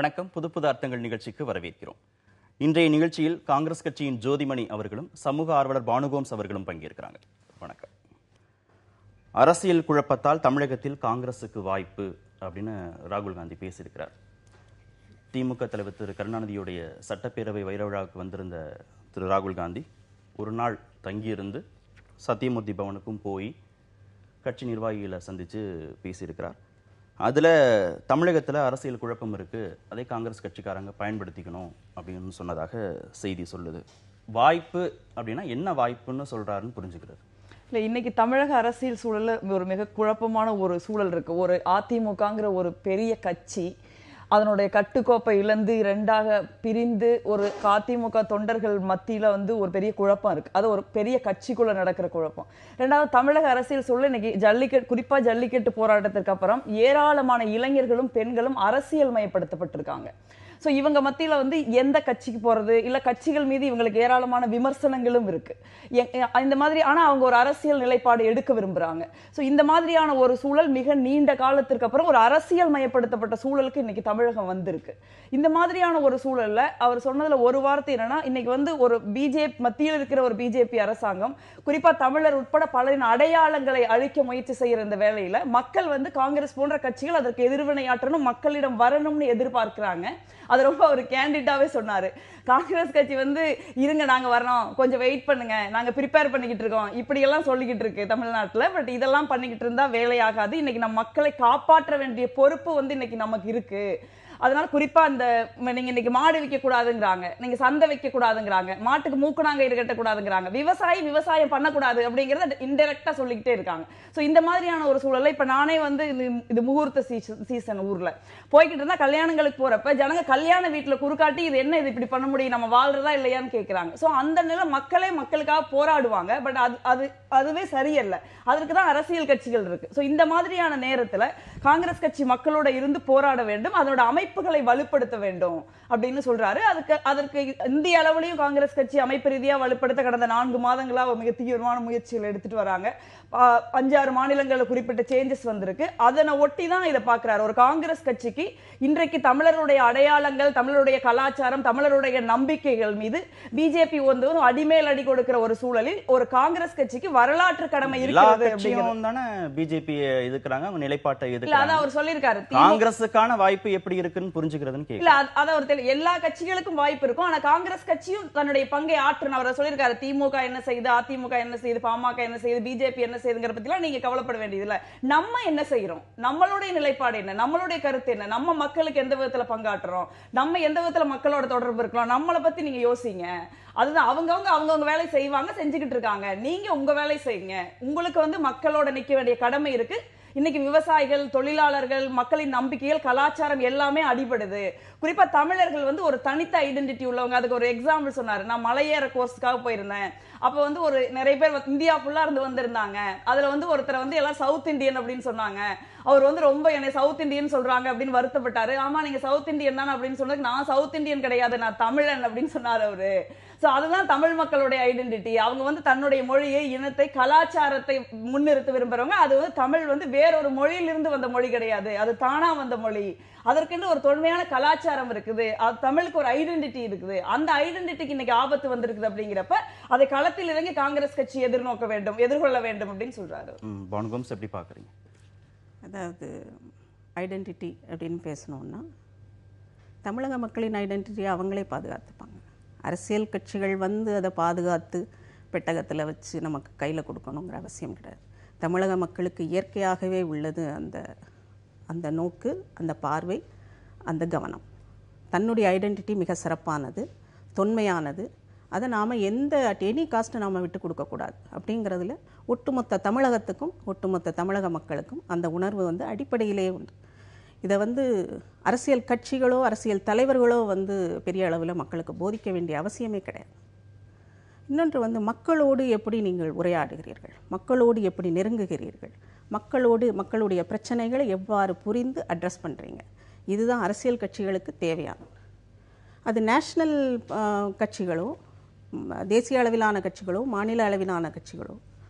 வணக்கம். புது புது அர்த்தங்கள் நிகழ்ச்சிக்கு வரவேற்கிறோம். இன்றைய நிகழ்ச்சியில் காங்கிரஸ் கட்சியின் ஜோதிமணி அவர்களும் சமூக ஆர்வலர் பானுகோம்ஸ் அவர்களும் பங்கேற்கிறாங்க. வணக்கம். அரசியல் குழப்பத்தால் தமிழகத்தில் காங்கிரசுக்கு வாய்ப்பு அப்படின்னு ராகுல் காந்தி பேசியிருக்கிறார். திமுக தலைவர் திரு கருணாநிதியுடைய சட்டப்பேரவை வைர விழாவுக்கு வந்திருந்த திரு ராகுல் காந்தி ஒரு நாள் தங்கியிருந்து சத்தியமூர்த்தி பவனுக்கும் போய் கட்சி நிர்வாகிகளை சந்தித்து பேசியிருக்கிறார். அதில் தமிழகத்தில் அரசியல் குழப்பம் இருக்குது, அதை காங்கிரஸ் கட்சிக்காரங்க பயன்படுத்திக்கணும் அப்படின்னு சொன்னதாக செய்தி சொல்லுது. வாய்ப்பு அப்படின்னா என்ன வாய்ப்புன்னு சொல்கிறாருன்னு புரிஞ்சுக்கிறது. இல்லை, இன்னைக்கு தமிழக அரசியல் சூழலில் ஒரு மிக குழப்பமான ஒரு சூழல் இருக்குது. ஒரு அதிமுகங்கிற ஒரு பெரிய கட்சி அதனுடைய கட்டுக்கோப்பை இழந்து இரண்டாக பிரிந்து ஒரு அதிமுக தொண்டர்கள் மத்தியில் ஒரு பெரிய குழப்பம் இருக்கு. அது ஒரு பெரிய கட்சிக்குள்ள நடக்கிற குழப்பம். ரெண்டாவது, தமிழக அரசியல் சூழல் இன்னைக்கு குறிப்பா ஜல்லிக்கட்டு போராட்டத்திற்கு அப்புறம் ஏராளமான இளைஞர்களும் பெண்களும் அரசியல் மயப்படுத்தப்பட்டிருக்காங்க. ஸோ இவங்க மத்தியில் எந்த கட்சிக்கு போறது, இல்லை கட்சிகள் மீது இவங்களுக்கு ஏராளமான விமர்சனங்களும் இருக்கு. இந்த மாதிரி ஆனால் அவங்க ஒரு அரசியல் நிலைப்பாடு எடுக்க விரும்புறாங்க. ஸோ இந்த மாதிரியான ஒரு சூழல் மிக நீண்ட காலத்திற்கு அப்புறம் ஒரு அரசியல் மயப்படுத்தப்பட்ட சூழலுக்கு இன்னைக்கு தமிழகம் வந்திருக்கு. இந்த மாதிரியான ஒரு சூழல்ல அவர் சொன்னதுல ஒரு வார்த்தை என்னன்னா, இன்னைக்கு ஒரு பிஜேபி மத்தியில் இருக்கிற ஒரு பிஜேபி அரசாங்கம் குறிப்பா தமிழர் உட்பட பலரின் அடையாளங்களை அழிக்க முயற்சி செய்யற இந்த வேளையில மக்கள் காங்கிரஸ் போன்ற கட்சிகள் அதற்கு எதிர்வினையாற்றணும், மக்களிடம் வரணும்னு எதிர்பார்க்கிறாங்க. அது ரொம்ப ஒரு கேண்டிடாவே சொன்னாரு. காங்கிரஸ் கட்சி இருங்க நாங்க வரோம், கொஞ்சம் வெயிட் பண்ணுங்க, நாங்க ப்ரிப்பேர் பண்ணிக்கிட்டு இருக்கோம், இப்படி எல்லாம் சொல்லிக்கிட்டு இருக்கு தமிழ்நாட்டுல. பட் இதெல்லாம் பண்ணிக்கிட்டு இருந்தா வேலையாகாது. இன்னைக்கு நம்ம மக்களை காப்பாற்ற வேண்டிய பொறுப்பு இன்னைக்கு நமக்கு இருக்கு. அதனால குறிப்பா நீங்க இன்னைக்கு மாடு விற்க கூடாதுங்கிறாங்க, நீங்க சந்தை வைக்க கூடாதுங்கிறாங்க, மாட்டுக்கு மூக்குனாங்கயிறு கட்டக்கூடாதுங்கிறாங்க, விவசாயம் பண்ணக்கூடாது அப்படிங்கறத இன்டெரக்டா சொல்லிக்கிட்டே இருக்காங்க. சோ இந்த மாதிரியான ஒரு சூழல்ல இப்ப நானே இது முகூர்த்த சீசன் ஊர்ல போய்கிட்டு இருந்தா கல்யாணங்களுக்கு போறப்ப ஜனங்க கல்யாண வீட்டுல குறுக்காட்டி இது என்ன, இது இப்படி பண்ண முடியும், நம்ம வாழ்றதா இல்லையான்னு கேட்கிறாங்க. சோ அந்த நிலை மக்களுக்காக போராடுவாங்க. பட் அதுவே சரியல்ல. அதற்குதான் அரசியல் கட்சிகள் இருக்கு. சோ இந்த மாதிரியான நேரத்துல காங்கிரஸ் கட்சி மக்களோட இருந்து போராட வேண்டும், அதோட அமைப்புகளை வலுப்படுத்த வேண்டும் அப்படின்னு சொல்றாரு. அதற்கு இந்திய அளவிலையும் காங்கிரஸ் கட்சி அமைப்பு ரீதியா வலுப்படுத்த கடந்த 4 மாதங்களா மிக தீவிரமான முயற்சிகள் எடுத்துட்டு வராங்க. 5-6 மாநிலங்களில் குறிப்பிட்ட சேஞ்சஸ் வந்திருக்கு. அதனை ஒட்டி தான் இதை பார்க்கிறார். ஒரு காங்கிரஸ் கட்சிக்கு இன்றைக்கு தமிழருடைய அடையாளங்கள், தமிழருடைய கலாச்சாரம், தமிழருடைய நம்பிக்கைகள் மீது பிஜேபி அடிமேல் அடி கொடுக்கிற ஒரு சூழலில் ஒரு காங்கிரஸ் கட்சிக்கு வரலாற்று கடமை இருக்கிறது. பிஜேபி எதிர்க்கிறாங்க, அவங்க நிலைப்பாட்டை எதிர்க்கிறாங்க. அவர் சொல்லியிருக்காரு காங்கிரஸுக்கான வாய்ப்பு எப்படி இருக்குன்னு புரிஞ்சுக்கிறதுன்னு கேட்கல. எல்லா கட்சிகளுக்கும் வாய்ப்பு இருக்கும், ஆனா காங்கிரஸ் கட்சியும் தன்னுடைய பங்கை ஆற்றணும். அவர் சொல்லியிருக்காரு, திமுக என்ன செய்யுது, அதிமுக என்ன செய்யுது, பாமக என்ன செய்யுது, பிஜேபி என்ன செய்யுதுங்கிற பத்திலாம் நீங்க கவலைப்பட வேண்டியதில்லை. நம்ம என்ன செய்யறோம், நம்மளுடைய நிலைப்பாடு என்ன, நம்மளுடைய கருத்து என்ன, நம்ம மக்களுக்கு எந்த விதத்துல பங்காற்றுறோம், நம்ம எந்த விதத்துல மக்களோட தொடர்பு இருக்கலாம், நம்மளை பத்தி நீங்க யோசிங்க. அதுதான் அவங்கவுங்க வேலை செய்வாங்க, செஞ்சுக்கிட்டு இருக்காங்க. நீங்க உங்க வேலை செய்யுங்க. உங்களுக்கு மக்களோட நிக்க வேண்டிய கடமை இருக்கு. இன்னைக்கு விவசாயிகள், தொழிலாளர்கள், மக்களின் நம்பிக்கைகள், கலாச்சாரம் எல்லாமே அடிபடுது. குறிப்பா தமிழர்கள் ஒரு தனித்த ஐடென்டிட்டி உள்ளவங்க. அதுக்கு ஒரு எக்ஸாம்பிள் சொன்னாரு. நான் மலையேற கோர்ஸ்க்காக போயிருந்தேன். அப்ப ஒரு நிறைய பேர் இந்தியா ஃபுல்லா இருந்து வந்திருந்தாங்க. அதுல ஒருத்தர் எல்லாம் சவுத் இந்தியன் அப்படின்னு சொன்னாங்க. அவர் ரொம்ப என்னை சவுத் இந்தியன் சொல்றாங்க அப்படின்னு வருத்தப்பட்டாரு. ஆமா, நீங்க சவுத் இந்தியன் தானே அப்படின்னு சொன்னதுக்கு, நான் சவுத் இந்தியன் கிடையாது, நான் தமிழன் அப்படின்னு சொன்னாரு அவரு. சோ அதுதான் தமிழ் மக்களுடைய ஐடென்டிட்டி. அவங்க தன்னுடைய மொழியை, இனத்தை, கலாச்சாரத்தை முன்னிறுத்த விரும்புறவங்க. அது தமிழ் வேறொரு மொழியிலிருந்து வந்த மொழி கிடையாது, அது தானா வந்த மொழி. அதற்கென்று ஒரு தொன்மையான கலாச்சாரம் இருக்குது, அது தமிழுக்கு ஒரு ஐடென்டிட்டி இருக்குது. அந்த ஐடென்டிட்டிக்கு இன்னைக்கு ஆபத்து வந்திருக்குது. அப்படிங்கிறப்ப அதை களத்தில் இறங்கி காங்கிரஸ் கட்சி எதிர்கொள்ள வேண்டும் அப்படின்னு சொல்றாரு. பானுகோம்ஸ் எப்படி பாக்குறீங்க? அதாவது ஐடென்டிட்டி அப்படின்னு பேசணும்னா, தமிழக மக்களின் ஐடென்டிட்டியை அவங்களே பாதுகாத்துப்பாங்க. அரசியல் கட்சிகள் அதை பாதுகாத்து பெட்டகத்தில் வச்சு நமக்கு கையில் கொடுக்கணுங்கிற அவசியம் கிடையாது. தமிழக மக்களுக்கு இயற்கையாகவே உள்ளது அந்த நோக்கு, அந்த பார்வை, அந்த கவனம். தன்னுடைய ஐடென்டிட்டி மிக சிறப்பானது, தொன்மையானது. அதை நாம் அட் எனி காஸ்ட்டை நாம் விட்டு கொடுக்கக்கூடாது. அப்படிங்கிறதுல ஒட்டுமொத்த தமிழகத்துக்கும் ஒட்டுமொத்த தமிழக மக்களுக்கும் அந்த உணர்வு அடிப்படையிலேயே உண்டு. இதை அரசியல் கட்சிகளோ அரசியல் தலைவர்களோ பெரிய அளவில் மக்களுக்கு போதிக்க வேண்டிய அவசியமே கிடையாது. இன்னொன்று மக்களோடு எப்படி நீங்கள் உரையாடுகிறீர்கள், மக்களோடு எப்படி நெருங்குகிறீர்கள், மக்களுடைய பிரச்சனைகளை எவ்வாறு புரிந்து அட்ரஸ் பண்ணுறீங்க, இதுதான் அரசியல் கட்சிகளுக்கு தேவையானது. அது நேஷ்னல் கட்சிகளோ, தேசிய அளவிலான கட்சிகளோ, மாநில அளவிலான கட்சிகளோ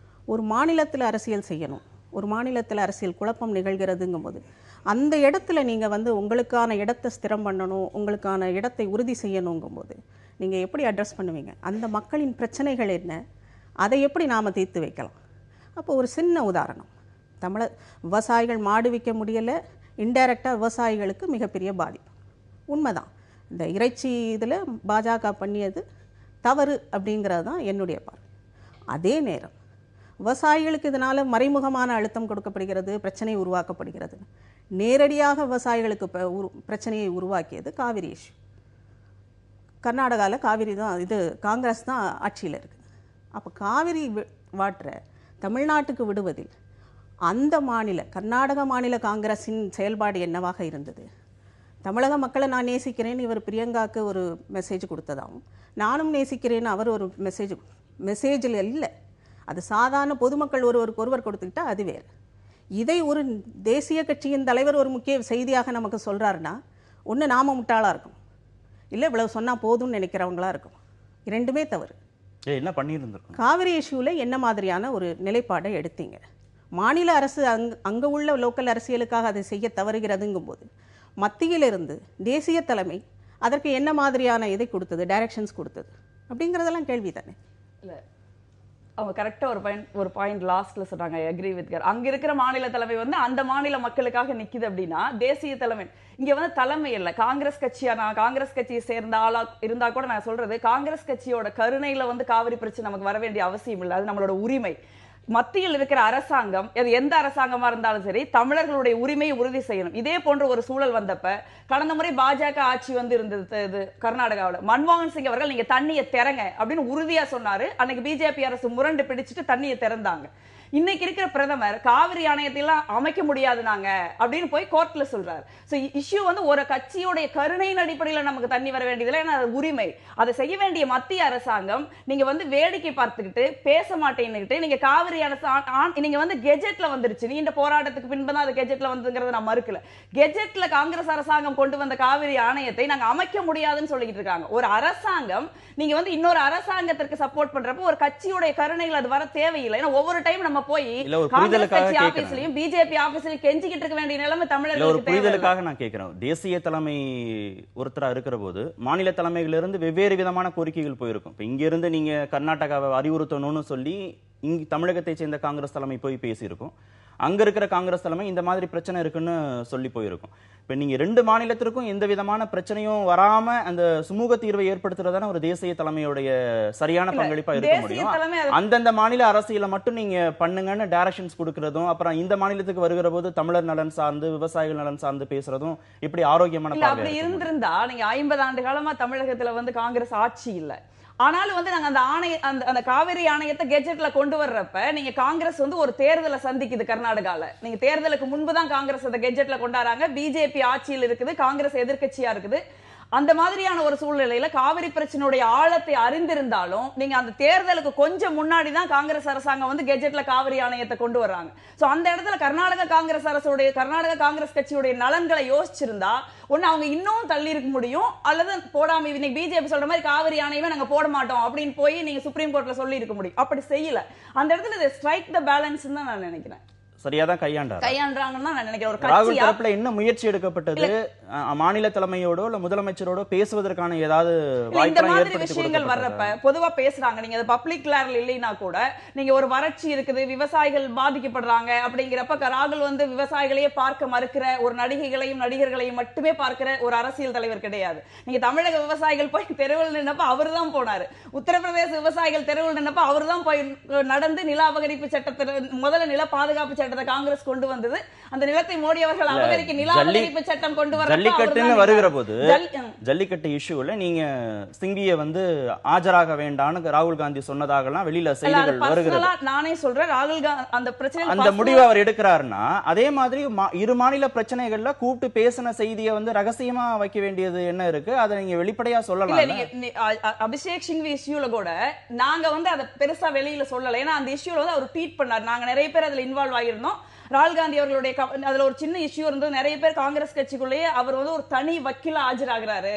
ஒரு மாநிலத்தில் அரசியல் செய்யணும், ஒரு மாநிலத்தில் அரசியல் குழப்பம் நிகழ்கிறதுங்கும் போது அந்த இடத்துல நீங்கள் வந்து உங்களுக்கான இடத்தை ஸ்திரம் பண்ணணும், உங்களுக்கான இடத்தை உறுதி செய்யணுங்கும்போது நீங்கள் எப்படி அட்ரஸ் பண்ணுவீங்க? அந்த மக்களின் பிரச்சனைகள் என்ன, அதை எப்படி நாம் தீர்த்து வைக்கலாம்? அப்போ ஒரு சின்ன உதாரணம், விவசாயிகள் மாடு விற்க முடியலை, இன்டைரக்டாக விவசாயிகளுக்கு மிகப்பெரிய பாதிப்பு. உண்மைதான், இந்த இறைச்சி இதில் பாஜக பண்ணியது தவறு அப்படிங்கிறது தான் என்னுடைய பார்வை. அதே நேரம் விவசாயிகளுக்கு இதனால் மறைமுகமான அழுத்தம் கொடுக்கப்படுகிறது, பிரச்சனை உருவாக்கப்படுகிறது. நேரடியாக விவசாயிகளுக்கு பிரச்சனையை உருவாக்கியது காவிரி இஷ்யூ. கர்நாடகாவில் காவிரி தான், இது காங்கிரஸ் தான் ஆட்சியில் இருக்குது. அப்போ காவிரி வாட்டரை தமிழ்நாட்டுக்கு விடுவதில் அந்த கர்நாடக மாநில காங்கிரஸின் செயல்பாடு என்னவாக இருந்தது? தமிழக மக்களை நான் நேசிக்கிறேன்னு இவர் பிரியங்காவுக்கு ஒரு மெசேஜ் கொடுத்ததாகவும், நானும் நேசிக்கிறேன்னு அவர் ஒரு மெசேஜில் இல்லை, அது சாதாரண பொதுமக்கள் ஒருவர் கொடுத்துக்கிட்டா அது வேறு. இதை ஒரு தேசிய கட்சியின் தலைவர் ஒரு முக்கிய செய்தியாக நமக்கு சொல்கிறாருன்னா, ஒன்று நாம முட்டாளாக இருக்கும், இல்லை இவ்வளவு சொன்னால் போதும்னு நினைக்கிறவங்களா இருக்கும். இரண்டுமே தவறு. என்ன பண்ணியிருந்திருக்கும்? காவிரி இஷ்யூவில் என்ன மாதிரியான ஒரு நிலைப்பாடை எடுத்தீங்க? மாநில அரசு அங்கே உள்ள லோக்கல் அரசியலுக்காக அதை செய்ய தவறுகிறதுங்கும் போது மத்தியிலிருந்து தேசிய தலைமை அதற்கு என்ன மாதிரியான இதை கொடுத்தது, டைரக்ஷன்ஸ் கொடுத்தது அப்படிங்கிறதெல்லாம் கேள்வி தானே. இல்லை, அவங்க கரெக்டாக ஒரு பாயிண்ட் லாஸ்ட்ல சொன்னாங்க, ஐ அக்ரி வித் கர். அங்க இருக்கிற மாநில தலைமை வந்து அந்த மாநில மக்களுக்காக நிக்குது அப்படின்னா, தேசிய தலைமை இங்க வந்து தலைமை இல்லை. காங்கிரஸ் கட்சியா, நான் காங்கிரஸ் கட்சியை சேர்ந்த ஆளா இருந்தா கூட நான் சொல்றது, காங்கிரஸ் கட்சியோட கருணையில வந்து காவிரி பிரச்சனை நமக்கு வர வேண்டிய அவசியம் இல்லை, அது நம்மளோட உரிமை. மத்தியில் இருக்கிற அரசாங்கம், எந்த அரசாங்கமா இருந்தாலும் சரி, தமிழர்களுடைய உரிமையை உறுதி செய்யணும். இதே போன்ற ஒரு சூழல் வந்தப்ப கடந்த முறை பாஜக ஆட்சி வந்து இருந்தது கர்நாடகாவில். மன்மோகன் சிங் அவர்கள் நீங்க தண்ணியை திறங்க அப்படின்னு உறுதியா சொன்னாரு. அன்னைக்கு பிஜேபி அரசு முரண்டு பிடிச்சிட்டு தண்ணியை திறந்தாங்க. இன்னைக்கு இருக்கிற பிரதமர் காவிரி ஆணையத்தையெல்லாம் அமைக்க முடியாது நாங்க அப்படின்னு போய் கோர்ட்ல சொல்றாரு. சோ இஷ்யூ வந்து ஒரு கட்சியோட கருணையின் அடிப்படையில் நமக்கு தண்ணி வர வேண்டியதுல, ஏன்னா அது உரிமை. அதை செய்ய வேண்டிய மத்திய அரசாங்கம் நீங்க வந்து வேடிக்கை பார்த்துக்கிட்டு பேச மாட்டேன்னுக்கிட்டு, நீங்க காவிரி நீங்க வந்து கெஜெட்ல வந்துருச்சு, நீண்ட போராட்டத்துக்கு பின்புதான் அது கெஜெட்ல வந்ததுங்கிறத நான் மறுக்கல. கெஜெட்ல காங்கிரஸ் அரசாங்கம் கொண்டு வந்த காவிரி ஆணையத்தை நாங்க அமைக்க முடியாதுன்னு சொல்லிட்டு இருக்காங்க. ஒரு அரசாங்கம் நீங்க வந்து இன்னொரு அரசாங்கத்திற்கு சப்போர்ட் பண்றப்ப ஒரு கட்சியோட கருணைகள் அது வர தேவையில்லை. ஏன்னா ஒவ்வொரு டைம் நம்ம போய் காங்கிரஸ் கட்சி ஆபீஸ்லயும் பிஜேபி ஆபீஸ்லயும் கெஞ்சிக்கிட்டு இருக்க வேண்டிய நிலைமை தமிழர்களுக்கு புரிதலுக்காக நான் கேட்கிறேன். தேசிய தலைமை ஒருத்தரா இருக்கிற போது மாநில தலைமைகளிலிருந்து வெவ்வேறு விதமான கோரிக்கைகள் போயிருக்கும். இப்ப இங்க இருந்து நீங்க கர்நாடகாவை அறிவுறுத்தணும்னு சொல்லி இங்க தமிழகத்தை சேர்ந்த காங்கிரஸ் தலைமை போய் பேசியிருக்கும். அங்க இருக்கிற காங்கிரஸ் தலைமை இந்த மாதிரி பிரச்சனை இருக்குன்னு சொல்லி போயிருக்கும். இப்ப நீங்க ரெண்டு மாநிலத்திற்கும் எந்த விதமான பிரச்சனையும் வராம அந்த சுமூக தீர்வை ஏற்படுத்துறதான ஒரு தேசிய தலைமையுடைய சரியான பங்களிப்பா இருக்க முடியும். அந்தந்த மாநில அரசியல மட்டும் நீங்க பண்ணுங்கன்னு டைரக்ஷன்ஸ் கொடுக்கறதும், அப்புறம் இந்த மாநிலத்துக்கு வருகிற போது தமிழர் நலன் சார்ந்து விவசாயிகள் நலன் சார்ந்து பேசுறதும் இப்படி ஆரோக்கியமான பார்வை அப்படி இருந்திருந்தா, நீங்க 50 ஆண்டு காலமா தமிழகத்துல வந்து காங்கிரஸ் ஆட்சி இல்ல, ஆனாலும் வந்து நாங்க அந்த காவிரி ஆணையத்தை கெஜெட்ல கொண்டு வர்றப்ப நீங்க காங்கிரஸ் வந்து ஒரு தேர்தலை சந்திக்குது கர்நாடகால. நீங்க தேர்தலுக்கு முன்புதான் காங்கிரஸ் அதை கெஜெட்ல கொண்டாடுறாங்க. பிஜேபி ஆட்சியில் இருக்குது, காங்கிரஸ் எதிர்க்கட்சியா இருக்குது. அந்த மாதிரியான ஒரு சூழ்நிலையில காவிரி பிரச்சனையுடைய ஆழத்தை அறிந்திருந்தாலும் நீங்க அந்த தேர்தலுக்கு கொஞ்சம் முன்னாடி தான் காங்கிரஸ் அரசாங்கம் வந்து கெஜெட்ல காவிரி ஆணையத்தை கொண்டு வர்றாங்க. சோ அந்த இடத்துல கர்நாடக காங்கிரஸ் கட்சியுடைய நலன்களை யோசிச்சிருந்தா ஒன்னு அவங்க இன்னும் தள்ளி இருக்க முடியும், அல்லது போடாம இன்னைக்கு பிஜேபி சொல்ற மாதிரி காவிரி ஆணையமே நாங்க போட மாட்டோம் அப்படின்னு போய் நீங்க சுப்ரீம் கோர்ட்ல சொல்லி இருக்க முடியும். அப்படி செய்யல. அந்த இடத்துல ஸ்ட்ரைக் த பேலன்ஸ் தான் நான் நினைக்கிறேன். சரியாதான் கையாண்டாங்கன்னு நான் நினைக்கிறேன். ஒரு ராகுல் தரப்புல என்ன முயற்சி எடுக்கப்பட்டது? மாநில தலைமையோட இல்ல முதலமைச்சரோட பேசுவதற்கான ஏதாவது இந்த மாதிரி விஷயங்கள் வர்றப்ப பொதுவா பேசுறாங்க. நீங்க அது பப்ளிக் கிளாரில் இல்லைன்னா கூட நீங்க ஒரு வறட்சி இருக்குது, விவசாயிகள் பாதிக்கப்படுறாங்க அப்படிங்கிறப்ப ராகுல் வந்து விவசாயிகளையே பார்க்க மறுக்கிற ஒரு நடிகர்களையும் மட்டுமே பார்க்கிற ஒரு அரசியல் தலைவர் கிடையாது. நீங்க தமிழக விவசாயிகள் போய் தெருவில் நின்னப்ப அவர் தான் போனாரு. உத்தரப்பிரதேச விவசாயிகள் தெருவில் நின்னப்ப அவர் தான் போய் நடந்து நில அபகரிப்பு சட்டத்தை, முதல்ல நில பாதுகாப்பு சட்டத்தை காங்கிரஸ் கொண்டு வந்தது. அந்த நிலத்தை மோடி அவர்கள் அபகரிக்க நில அபகரிப்பு சட்டம் கொண்டு வர ஜல்லிக்கட்டுன்னு வருகிற போது ஜல்லிக்கட்டு இஷ்யூல நீங்க சிங்கியை வந்து ஆஜராக வேண்டாம்னு ராகுல் காந்தி சொன்னதாகலாம் வெளியில செய்திகள் வருகிறது. நானே சொல்றேன், ராகுல் காந்தி அந்த பிரச்சனை அந்த முடிவை அவர் எடுக்கிறாருன்னா, அதே மாதிரி இரு மாநில பிரச்சனைகள்ல கூப்பிட்டு பேசின செய்தியை வந்து ரகசியமா வைக்க வேண்டியது என்ன இருக்கு? அதை நீங்க வெளிப்படையா சொல்லலாம். அபிஷேக் சிங்வி இஷ்யூல கூட நாங்க வந்து அதை பெருசா வெளியில சொல்லல. ஏன்னா அந்த இஷ்யூல வந்து அவர் ட்வீட் பண்ணார். நாங்க நிறைய பேர் அதுல இன்வால்வ் ஆகிருந்தோம். ராகுல் காந்தி அவர்களுடைய அதுல ஒரு சின்ன இஷ்யூ இருந்தது. நிறைய பேர் காங்கிரஸ் கட்சிக்குள்ளேயே அவர் வந்து ஒரு தனி வக்கீலா ஆஜராகிறாரு,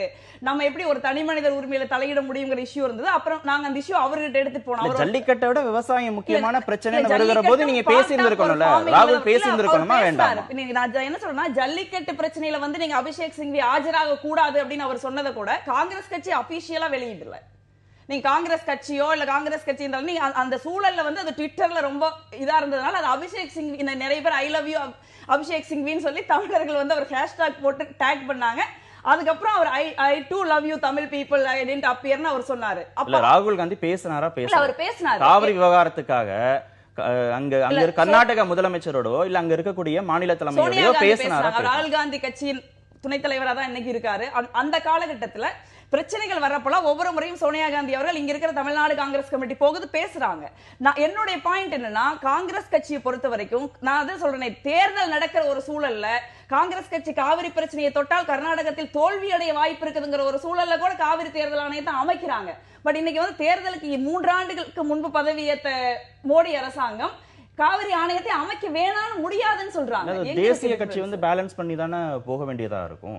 நம்ம எப்படி ஒரு தனி மனிதர் உரிமையில தலையிட முடியுங்கிற இஷ்யூ இருந்தது. அப்புறம் நாங்க அந்த இஷ்யூ அவர்கிட்ட எடுத்து போனோம். ஜல்லிக்கட்டை விட விவசாயம் முக்கியமான பிரச்சனை வருகிற போது நீங்க பேசி இருந்திருக்கணும்ல, ராகுல் பேசி இருந்திருக்கணுமா வேண்டாம்? நான் என்ன சொல்றேன்னா, ஜல்லிக்கட்டு பிரச்சனையில வந்து நீங்க அபிஷேக் சிங்வி ஆஜராக கூடாது அப்படின்னு அவர் சொன்னதை கூட காங்கிரஸ் கட்சி அபிஷியலா வெளியிடல. நீங்க காங்கிரஸ் கட்சியோ இல்ல காங்கிரஸ் கட்சி நீங்க அந்த சூழல்ல வந்து அது ட்விட்டர்ல ரொம்ப இதா இருந்ததுனால அது அபிஷேக் சிங்வி, நிறைய பேர் ஐ லவ் யூ அபிஷேக் சிங்வின்னு சொல்லி தமிழர்கள் வந்து அவர் ஹேஷ்டாக் போட்டு டேக் பண்ணாங்க. அதுக்கப்புறம் அவர் I too love you Tamil people I didn't அப்பியர்னு அவர் சொன்னாரு. அப்ப ராகுல் காந்தி பேசினாரா? அவர் பேசினாரு காவிரி விவகாரத்துக்காக அங்க கர்நாடக முதலமைச்சரோடோ இல்ல அங்க இருக்கக்கூடிய மாநில தலைமையோடோ பேசினாரா? ராகுல் காந்தி கட்சியின் துணைத் தலைவரா தான் இன்னைக்கு இருக்காரு. அந்த காலகட்டத்துல பிரச்சனைகள் வர்றப்பெல்லாம் ஒவ்வொரு முறையும் சோனியா காந்தி அவர்கள் இங்க இருக்கிற தமிழ்நாடு காங்கிரஸ் கமிட்டி போகுது பேசுறாங்க. நான் என்னுடைய பாயிண்ட் என்னன்னா, காங்கிரஸ் கட்சியை பொறுத்த வரைக்கும் நான் அதான் சொல்றேன், தேர்தல் நடக்கிற ஒரு சூழல்ல காங்கிரஸ் கட்சி காவிரி பிரச்சனையை தொட்டால் கர்நாடகத்தில் தோல்வி அடைய வாய்ப்பு இருக்குதுங்கிற ஒரு சூழல்ல கூட காவிரி தேர்தல் ஆணையத்தை அமைக்கிறாங்க. பட் இன்னைக்கு வந்து தேர்தலுக்கு 3 ஆண்டுகளுக்கு முன்பு பதவியேற்ற மோடி அரசாங்கம் காவிரி ஆணையத்தை அமைக்க வேணாம்னு முடியாதுன்னு சொல்றாங்க. தேசிய கட்சி வந்து பேலன்ஸ் பண்ணி தானே போக வேண்டியதா இருக்கும்.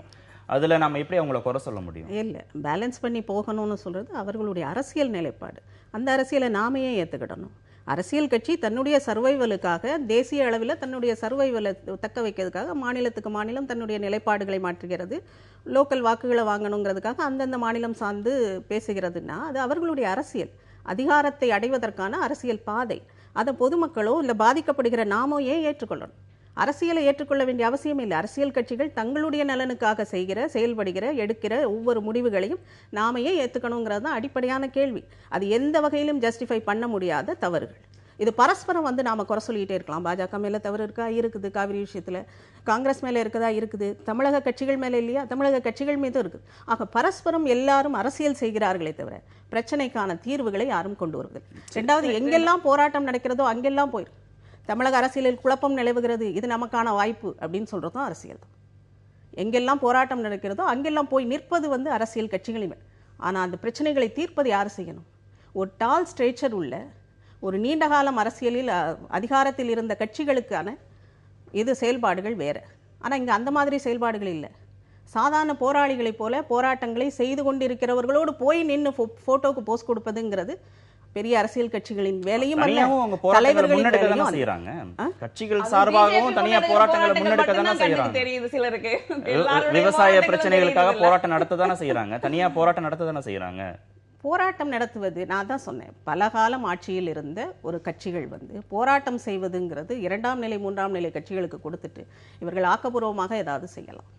அதுல நம்ம எப்படி அவங்கள குறை சொல்ல முடியும்? இல்ல, பேலன்ஸ் பண்ணி போகணும்னு சொல்றது அவர்களுடைய அரசியல் நிலைப்பாடு. அந்த அரசியலை நாமே ஏத்துக்கிடணும். அரசியல் கட்சி தன்னுடைய சர்வைவலுக்காக தேசிய அளவில் தன்னுடைய சர்வைவலை தக்க வைக்கிறதுக்காக மாநிலத்துக்கு மாநிலம் தன்னுடைய நிலைப்பாடுகளை மாற்றுகிறது. லோக்கல் வாக்குகளை வாங்கணுங்கிறதுக்காக அந்தந்த மாநிலம் சார்ந்து பேசுகிறதுனா அது அவர்களுடைய அரசியல், அதிகாரத்தை அடைவதற்கான அரசியல் பாதை. அதை பொதுமக்களோ இல்லை பாதிக்கப்படுகிற நாமோ ஏன் ஏற்றுக்கொள்ளணும்? அரசியலை ஏற்றுக்கொள்ள வேண்டிய அவசியம் இல்லை. அரசியல் கட்சிகள் தங்களுடைய நலனுக்காக செயல்படுகிற எடுக்கிற ஒவ்வொரு முடிவுகளையும் நாமையே ஏற்றுக்கணுங்கிறது தான் அடிப்படையான கேள்வி. அது எந்த வகையிலும் ஜஸ்டிஃபை பண்ண முடியாத தவறுகள். இது பரஸ்பரம் வந்து நாம குறை சொல்லிக்கிட்டே இருக்கலாம். பாஜக மேல தவறு இருக்கா? இருக்குது. காவிரி விஷயத்துல காங்கிரஸ் மேல இருக்குதா? இருக்குது. தமிழக கட்சிகள் மேல இல்லையா? தமிழக கட்சிகள் மீதும் இருக்குது. ஆக பரஸ்பரம் எல்லாரும் அரசியல் செய்கிறார்களே தவிர பிரச்சனைக்கான தீர்வுகளை யாரும் கொண்டு வருவதில்லை. ரெண்டாவது, எங்கெல்லாம் போராட்டம் நடக்கிறதோ அங்கெல்லாம் போயிடும். தமிழக அரசியலில் குழப்பம் நிலவுகிறது, இது நமக்கான வாய்ப்பு அப்படின்னு சொல்றதும் அரசியல் தான். எங்கெல்லாம் போராட்டம் நடக்கிறதோ அங்கெல்லாம் போய் நிற்பது வந்து அரசியல் கட்சிகளின். ஆனா அந்த பிரச்சனைகளை தீர்ப்பது யார் செய்யணும்? ஒரு டால் ஸ்ட்ரேச்சர் உள்ள ஒரு நீண்ட காலம் அரசியலில் அதிகாரத்தில் இருந்த கட்சிகளுக்கான இது செயல்பாடுகள் வேற. ஆனா இங்க அந்த மாதிரி செயல்பாடுகள் இல்லை. சாதாரண போராளிகளைப் போல போராட்டங்களை செய்து கொண்டிருக்கிறவர்களோடு போய் நின்று போட்டோக்கு போஸ்ட் கொடுப்பதுங்கிறது பெரிய அரசியல் கட்சிகளின் வேலையும் கட்சிகள் சார்பாகவும் தனியா போராட்டங்களை முன்னெடுக்க தானே செய்யறாங்க. விவசாய பிரச்சனைகளுக்காக போராட்டம் நடத்த தானே செய்யறாங்க, தனியா போராட்டம் நடத்த தானே செய்யறாங்க. போராட்டம் நடத்துவது, நான் தான் சொன்னேன், பல காலம் ஆட்சியில் இருந்த ஒரு கட்சிகள் வந்து போராட்டம் செய்வதுங்கிறது 2ஆம் நிலை 3ஆம் நிலை கட்சிகளுக்கு கொடுத்துட்டு இவர்கள் ஆக்கப்பூர்வமாக ஏதாவது செய்யலாம்.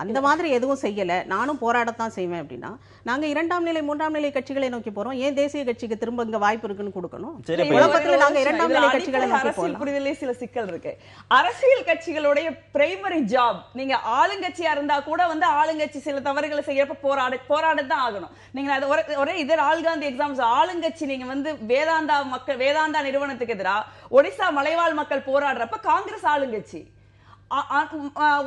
அந்த மாதிரி எதுவும் செய்யல, நானும் போராடத்தான் செய்வேன் அப்படின்னா நாங்க 2ஆம் நிலை 3ஆம் நிலை கட்சிகளை நோக்கி போறோம். ஏன் தேசிய கட்சிக்கு திரும்ப இங்க வாய்ப்பு இருக்குன்னு கொடுக்கணும்? நாங்க 2ஆம் நிலை கட்சிகளை நோக்கி போறோம். புரிதலே சில சிக்கல் இருக்கு. அரசியல் கட்சிகளுடைய பிரைமரி ஜாப், நீங்க ஆளுங்கட்சியா இருந்தா கூட வந்து ஆளுங்கட்சி சில தவறுகளை செய்யறப்ப போராடத்தான் ஆகணும். நீங்க ஒரே இதே ராகுல் காந்தி எக்ஸாம்பிள், ஆளுங்கட்சி நீங்க வந்து வேதாந்தா நிறுவனத்துக்கு எதிராக ஒடிசா மலைவாழ் மக்கள் போராடுறப்ப காங்கிரஸ் ஆளுங்கட்சி,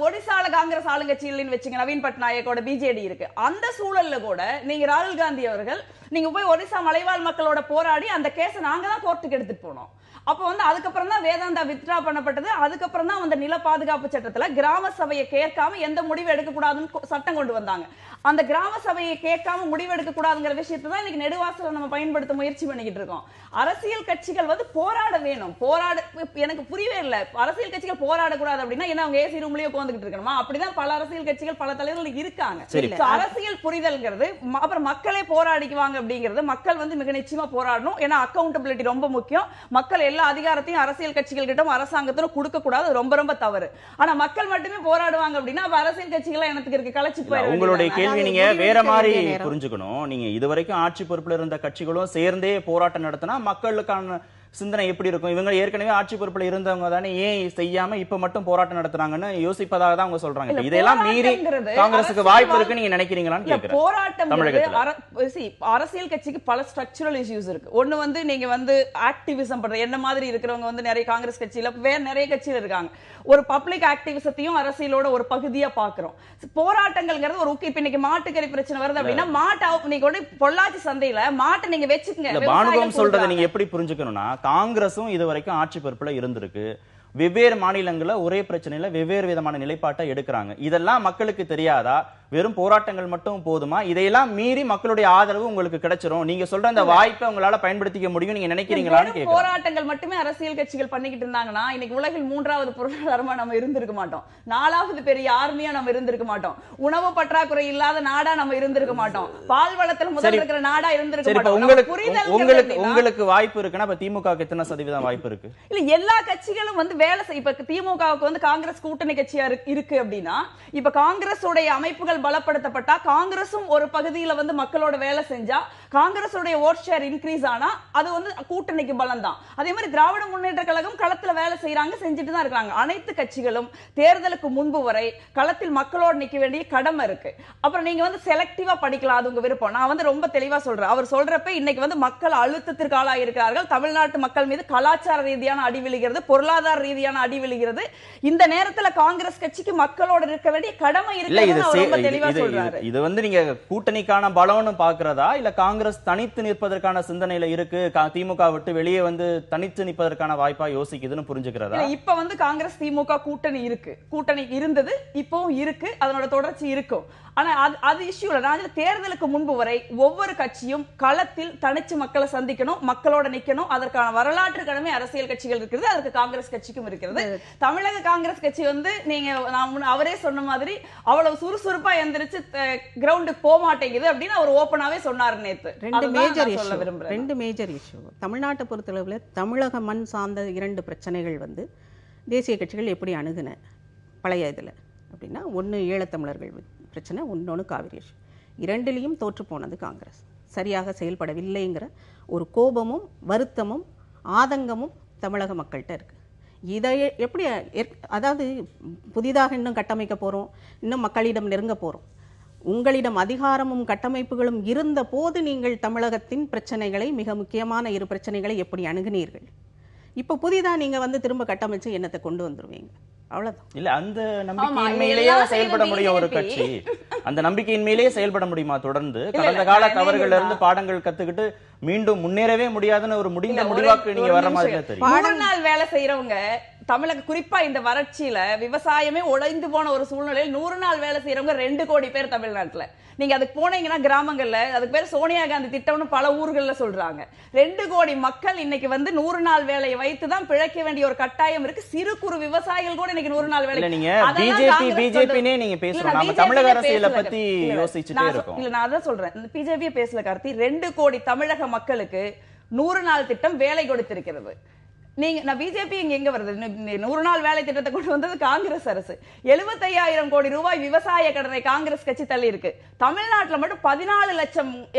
ஒடிசால காங்கிரஸ் ஆளுங்கட்சி இல்லைன்னு வச்சுங்க, நவீன் பட்நாயக்கோட பிஜேடி இருக்கு. அந்த சூழல்ல கூட நீங்க ராகுல் காந்தி அவர்கள் நீங்க போய் ஒடிசா மலைவாழ் மக்களோட போராடி அந்த கேஸை நாங்க தான் கோர்ட்டுக்கு எடுத்துட்டு போனோம். அப்ப வந்து அதுக்கப்புறம் தான் வேதாந்தா வித்ரா பண்ணப்பட்டது. அதுக்கப்புறம் தான் அந்த நில பாதுகாப்பு சட்டத்துல கிராம சபையை கேட்காம எந்த முடிவு எடுக்க கூடாதுன்னு சட்டம் கொண்டு வந்தாங்க. அந்த கிராம சபையை கேட்காம முடிவு எடுக்க கூடாதுங்கிற விஷயத்தை தான் இன்னைக்கு நெடுவாசல நம்ம பயன்படுத்த முயற்சி பண்ணிக்கிட்டு இருக்கோம். அரசியல் கட்சிகள் வந்து போராட வேணும். எனக்கு புரியவே இல்லை, அரசியல் கட்சிகள் போராடக்கூடாது அப்படின்னா என்ன அவங்க ஏசி ரூம்லயே உட்கார்ந்துகிட்டு இருக்கணுமா? அப்படிதான் பல அரசியல் கட்சிகள் பல தலைவர்கள் இருக்காங்க. அரசியல் புரிதல்ங்கிறது அப்புறம் மக்களே போராடிக்குவாங்க அப்படிங்கிறது, மக்கள் வந்து மிக நிச்சயமா போராடணும். ஏன்னா அக்கௌண்டபிலிட்டி ரொம்ப முக்கியம். மக்கள் எல்லா அதிகாரத்தையும் அரசியல் கட்சிகள் கிட்ட அரசாங்கத்துல கொடுக்க கூடாது, ரொம்ப ரொம்ப தவறு. ஆனா மக்கள் மட்டுமே போராடுவாங்க அப்படின்னா அரசியல் கட்சிகள் எனக்கு இருக்கு கலைச்சு போயிடும். உங்களுடைய கேள்வி நீங்க வேற மாதிரி புரிஞ்சுக்கணும். நீங்க இதுவரைக்கும் ஆட்சி பொறுப்புல இருந்த கட்சிகளும் சேர்ந்தே போராட்டம் நடத்தினா மக்களுக்கான சிந்தனை எப்படி இருக்கும்? இவங்க ஏற்கனவே ஆட்சி பொறுப்புல இருந்தவங்க தானே, ஏன் செய்யாம இப்ப மட்டும் போராட்டம் நடத்துறாங்கன்னு யோசிப்பதாக தான் அவங்க சொல்றாங்க. இதெல்லாம் மீறி காங்கிரஸுக்கு வாய்ப்பு இருக்கு நீங்க நினைக்கிறீங்களான்னு கேக்குறேன். போராட்டம் அரசியல் கட்சிக்கு பல ஸ்ட்ரக்சரல் இஷ்யூஸ் இருக்கு. ஒண்ணு வந்து நீங்க வந்து ஆக்டிவிசம் பண்ற என்ன மாதிரி இருக்கிறவங்க வந்து நிறைய காங்கிரஸ் கட்சியில வேற நிறைய கட்சியில இருக்காங்க. ஒரு பப்ளிக் ஆக்டிவிசத்தையும் அரசியலோட ஒரு பகுதியா பாக்குறோம். போராட்டங்கள்ங்கிறது ஒரு இப்ப இன்னைக்கு மாட்டுக்கறி பிரச்சனை வருது அப்படின்னா மாட்டு நீங்க பொள்ளாச்சி சந்தையில மாட்டை நீங்க வச்சுக்கங்க. பானுகம் சொல்றதை நீங்க எப்படி புரிஞ்சுக்கணும்னா, காங்கிரஸும் இது வரைக்கும் ஆட்சி பொறுப்புல இருந்திருக்கு. வெவ்வேறு மாநிலங்கள்ல ஒரே பிரச்சனையில வெவ்வேறு விதமான நிலைப்பாட்டை எடுக்கிறாங்க. இதெல்லாம் மக்களுக்கு தெரியாதா? வெறும் போராட்டங்கள் மட்டும் போதுமா? இதையெல்லாம் மீறி மக்களுடைய ஆதரவு உங்களுக்கு கிடைச்சிரும், நீங்க சொல்ற அந்த வாய்ப்பை உங்களால பயன்படுத்திக்க முடியும் நீங்க நினைக்கிறீங்களான்னு கேக்குறேன். போராட்டங்கள் மட்டுமே அரசியல் கட்சிகள் பண்ணிக்கிட்டு இருந்தாங்கன்னா இன்னைக்கு உலகில் 3வது பொருளாதாரமா நம்ம இருந்திருக்க மாட்டோம், 4வது பெரிய ஆர்மியா நம்ம இருந்திருக்க மாட்டோம், உணவு பற்றாக்குறை இல்லாத நாடா நம்ம இருந்திருக்க மாட்டோம், பால் வளத்துல முதல்ல இருக்கிற நாடா இருந்திருக்க மாட்டோம். உங்களுக்கு வாய்ப்பு இருக்குன்னா இப்ப திமுகவுக்கு எத்தனை சதவீதம் வாய்ப்பு இருக்கு? இல்ல எல்லா கட்சிகளும் வந்து வேலை செய்ய, இப்ப திமுகவுக்கு வந்து காங்கிரஸ் கூட்டணி கட்சியா இருக்கு அப்படின்னா இப்ப காங்கிரஸ் உடைய அமைப்புகள் பலப்படுத்தப்பட்டா, காங்கிரசும் ஒரு பகுதியில வந்து மக்களோட வேலை செஞ்சா, காங்கிரஸ் உடைய ஓட் ஷேர் இன்க்ரீஸ் ஆனா அது வந்து கூட்டணிக்கு பலம் தான். அதே மாதிரி திராவிட முன்னேற்ற கழகம் களத்துல வேலை செய்யறாங்க, செஞ்சுட்டு தான் இருக்காங்க. அனைத்து கட்சிகளும் தேர்தலுக்கு முன்பு வரை களத்தில் மக்களோடு நிக்க வேண்டிய கடமை இருக்கு. அப்புறம் நீங்க வந்து செலக்டிவா படிக்கலாம், அது உங்க விருப்பம். நான் வந்து ரொம்ப தெளிவா சொல்றேன். அவர் சொல்றப்ப இன்னைக்கு வந்து மக்கள் அழுத்தத்திற்கு ஆளாக இருக்கிறார்கள். தமிழ்நாட்டு மக்கள் மீது கலாச்சார ரீதியான அடி விழுகிறது, பொருளாதார ரீதியான அடி விழுகிறது. இந்த நேரத்துல காங்கிரஸ் கட்சிக்கு மக்களோடு இருக்க வேண்டிய கடமை இருக்கு. இது வந்து நீங்க கூட்டணிக்கான பலம்னு பாக்குறதா, இல்ல காங்கிரஸ் தனித்து நிற்பதற்கான சிந்தனையில இருக்கு, திமுக விட்டு வெளியே வந்து தனித்து நிற்பதற்கான வாய்ப்பா யோசிக்குதுன்னு புரிஞ்சுக்கிறதா? இப்ப வந்து காங்கிரஸ் திமுக கூட்டணி இருக்கு, கூட்டணி இருந்தது, இப்பவும் இருக்கு, அதனோட தொடர்ச்சி இருக்கும். ஆனா அது இஷ்யூ இல்ல. தேர்தலுக்கு முன்பு வரை ஒவ்வொரு கட்சியும் களத்தில் தனிச்சு மக்களை சந்திக்கணும், மக்களோட நிக்கணும். அதற்கான வரலாற்று கடமை அரசியல் கட்சிகள் இருக்கிறது, அதற்கு காங்கிரஸ் கட்சிக்கும் இருக்கிறது. தமிழக காங்கிரஸ் கட்சி வந்து நீங்க அவரே சொன்ன மாதிரி அவ்வளவு சுறுசுறுப்பா எந்திரிச்சு கிரவுண்டுக்கு போக மாட்டேங்குது அப்படின்னு அவர் ஓப்பனாவே சொன்னார் நேத்து. ரெண்டு மேஜர் இஷ்யூ தமிழ்நாட்டை பொறுத்தளவுல தமிழக மண் சார்ந்த 2 பிரச்சனைகள் வந்து தேசிய கட்சிகள் எப்படி அணுகுன பழைய இதுல அப்படின்னா, ஒன்னு ஈழத்தமிழர்கள் பிரச்சனை, இன்னொன்று காவிரி இஷ்யூ. 2லையும் தோற்று போனது காங்கிரஸ். சரியாக செயல்படவில்லைங்கிற ஒரு கோபமும் வருத்தமும் ஆதங்கமும் தமிழக மக்கள்கிட்ட இருக்கு. இதை எப்படி, அதாவது புதிதாக இன்னும் கட்டமைக்க போறோம், இன்னும் மக்களிடம் நெருங்க போறோம். உங்களிடம் அதிகாரமும் கட்டமைப்புகளும் இருந்த போது நீங்கள் தமிழகத்தின் பிரச்சனைகளை, மிக முக்கியமான 2 பிரச்சனைகளை எப்படி அணுகுனீர்கள்? இப்ப புதிதா நீங்க வந்து திரும்ப கட்டமைச்சு என்னத்தை கொண்டு வந்துருவீங்க? அவ்வளவுதான். இல்ல, அந்த நம்பிக்கையின் மேலேயே செயல்பட முடியும் ஒரு கட்சி. அந்த நம்பிக்கையின் மேலேயே செயல்பட முடியுமா தொடர்ந்து? கடந்த கால தவறுகள்ல இருந்து பாடங்கள் கத்துக்கிட்டு மீண்டும் முன்னேறவே முடியாதுன்னு ஒரு முடிவாக்கு நீங்க வர மாதிரி தெரியும். 100 நாள் வேலை செய்யறவங்க தமிழக, குறிப்பா இந்த வறட்சியில விவசாயமே உடைந்து போன ஒரு சூழ்நிலையில் 100 நாள் வேலை செய்யறவங்க 2 கோடி பேர் தமிழ்நாட்டுல. நீங்க அதுக்கு போனீங்கன்னா கிராமங்கள்ல அதுக்கு பேர் சோனியா காந்தி திட்டம்னு பல ஊர்கள்ல சொல்றாங்க. 2 கோடி மக்கள் இன்னைக்கு வந்து 100 நாள் வேலையை வைத்துதான் பிழைக்க வேண்டிய ஒரு கட்டாயம் இருக்கு. சிறு குறு விவசாயிகள் கூட இன்னைக்கு 100 நாள் வேலை. நீங்க பிஜேபினே நீங்க பேசுறோம், நாம தமிழக அரசியலை பத்தி யோசிச்சுட்டே இருக்கோம். இல்ல, நான் அதான் சொல்றேன், பிஜேபி பேசல கார்த்தி. 2 கோடி தமிழக மக்களுக்கு 100 நாள் திட்டம் வேலை கொடுத்திருக்கிறது. நான் பிஜேபி எங்க வருது? 100 நாள் வேலை திட்டத்தை கொண்டு வந்தது காங்கிரஸ் அரசு. 75,000 கோடி ரூபாய் விவசாய கடனை காங்கிரஸ் கட்சி தள்ளி இருக்கு. தமிழ்நாட்டில் மட்டும் 14 லட்சம்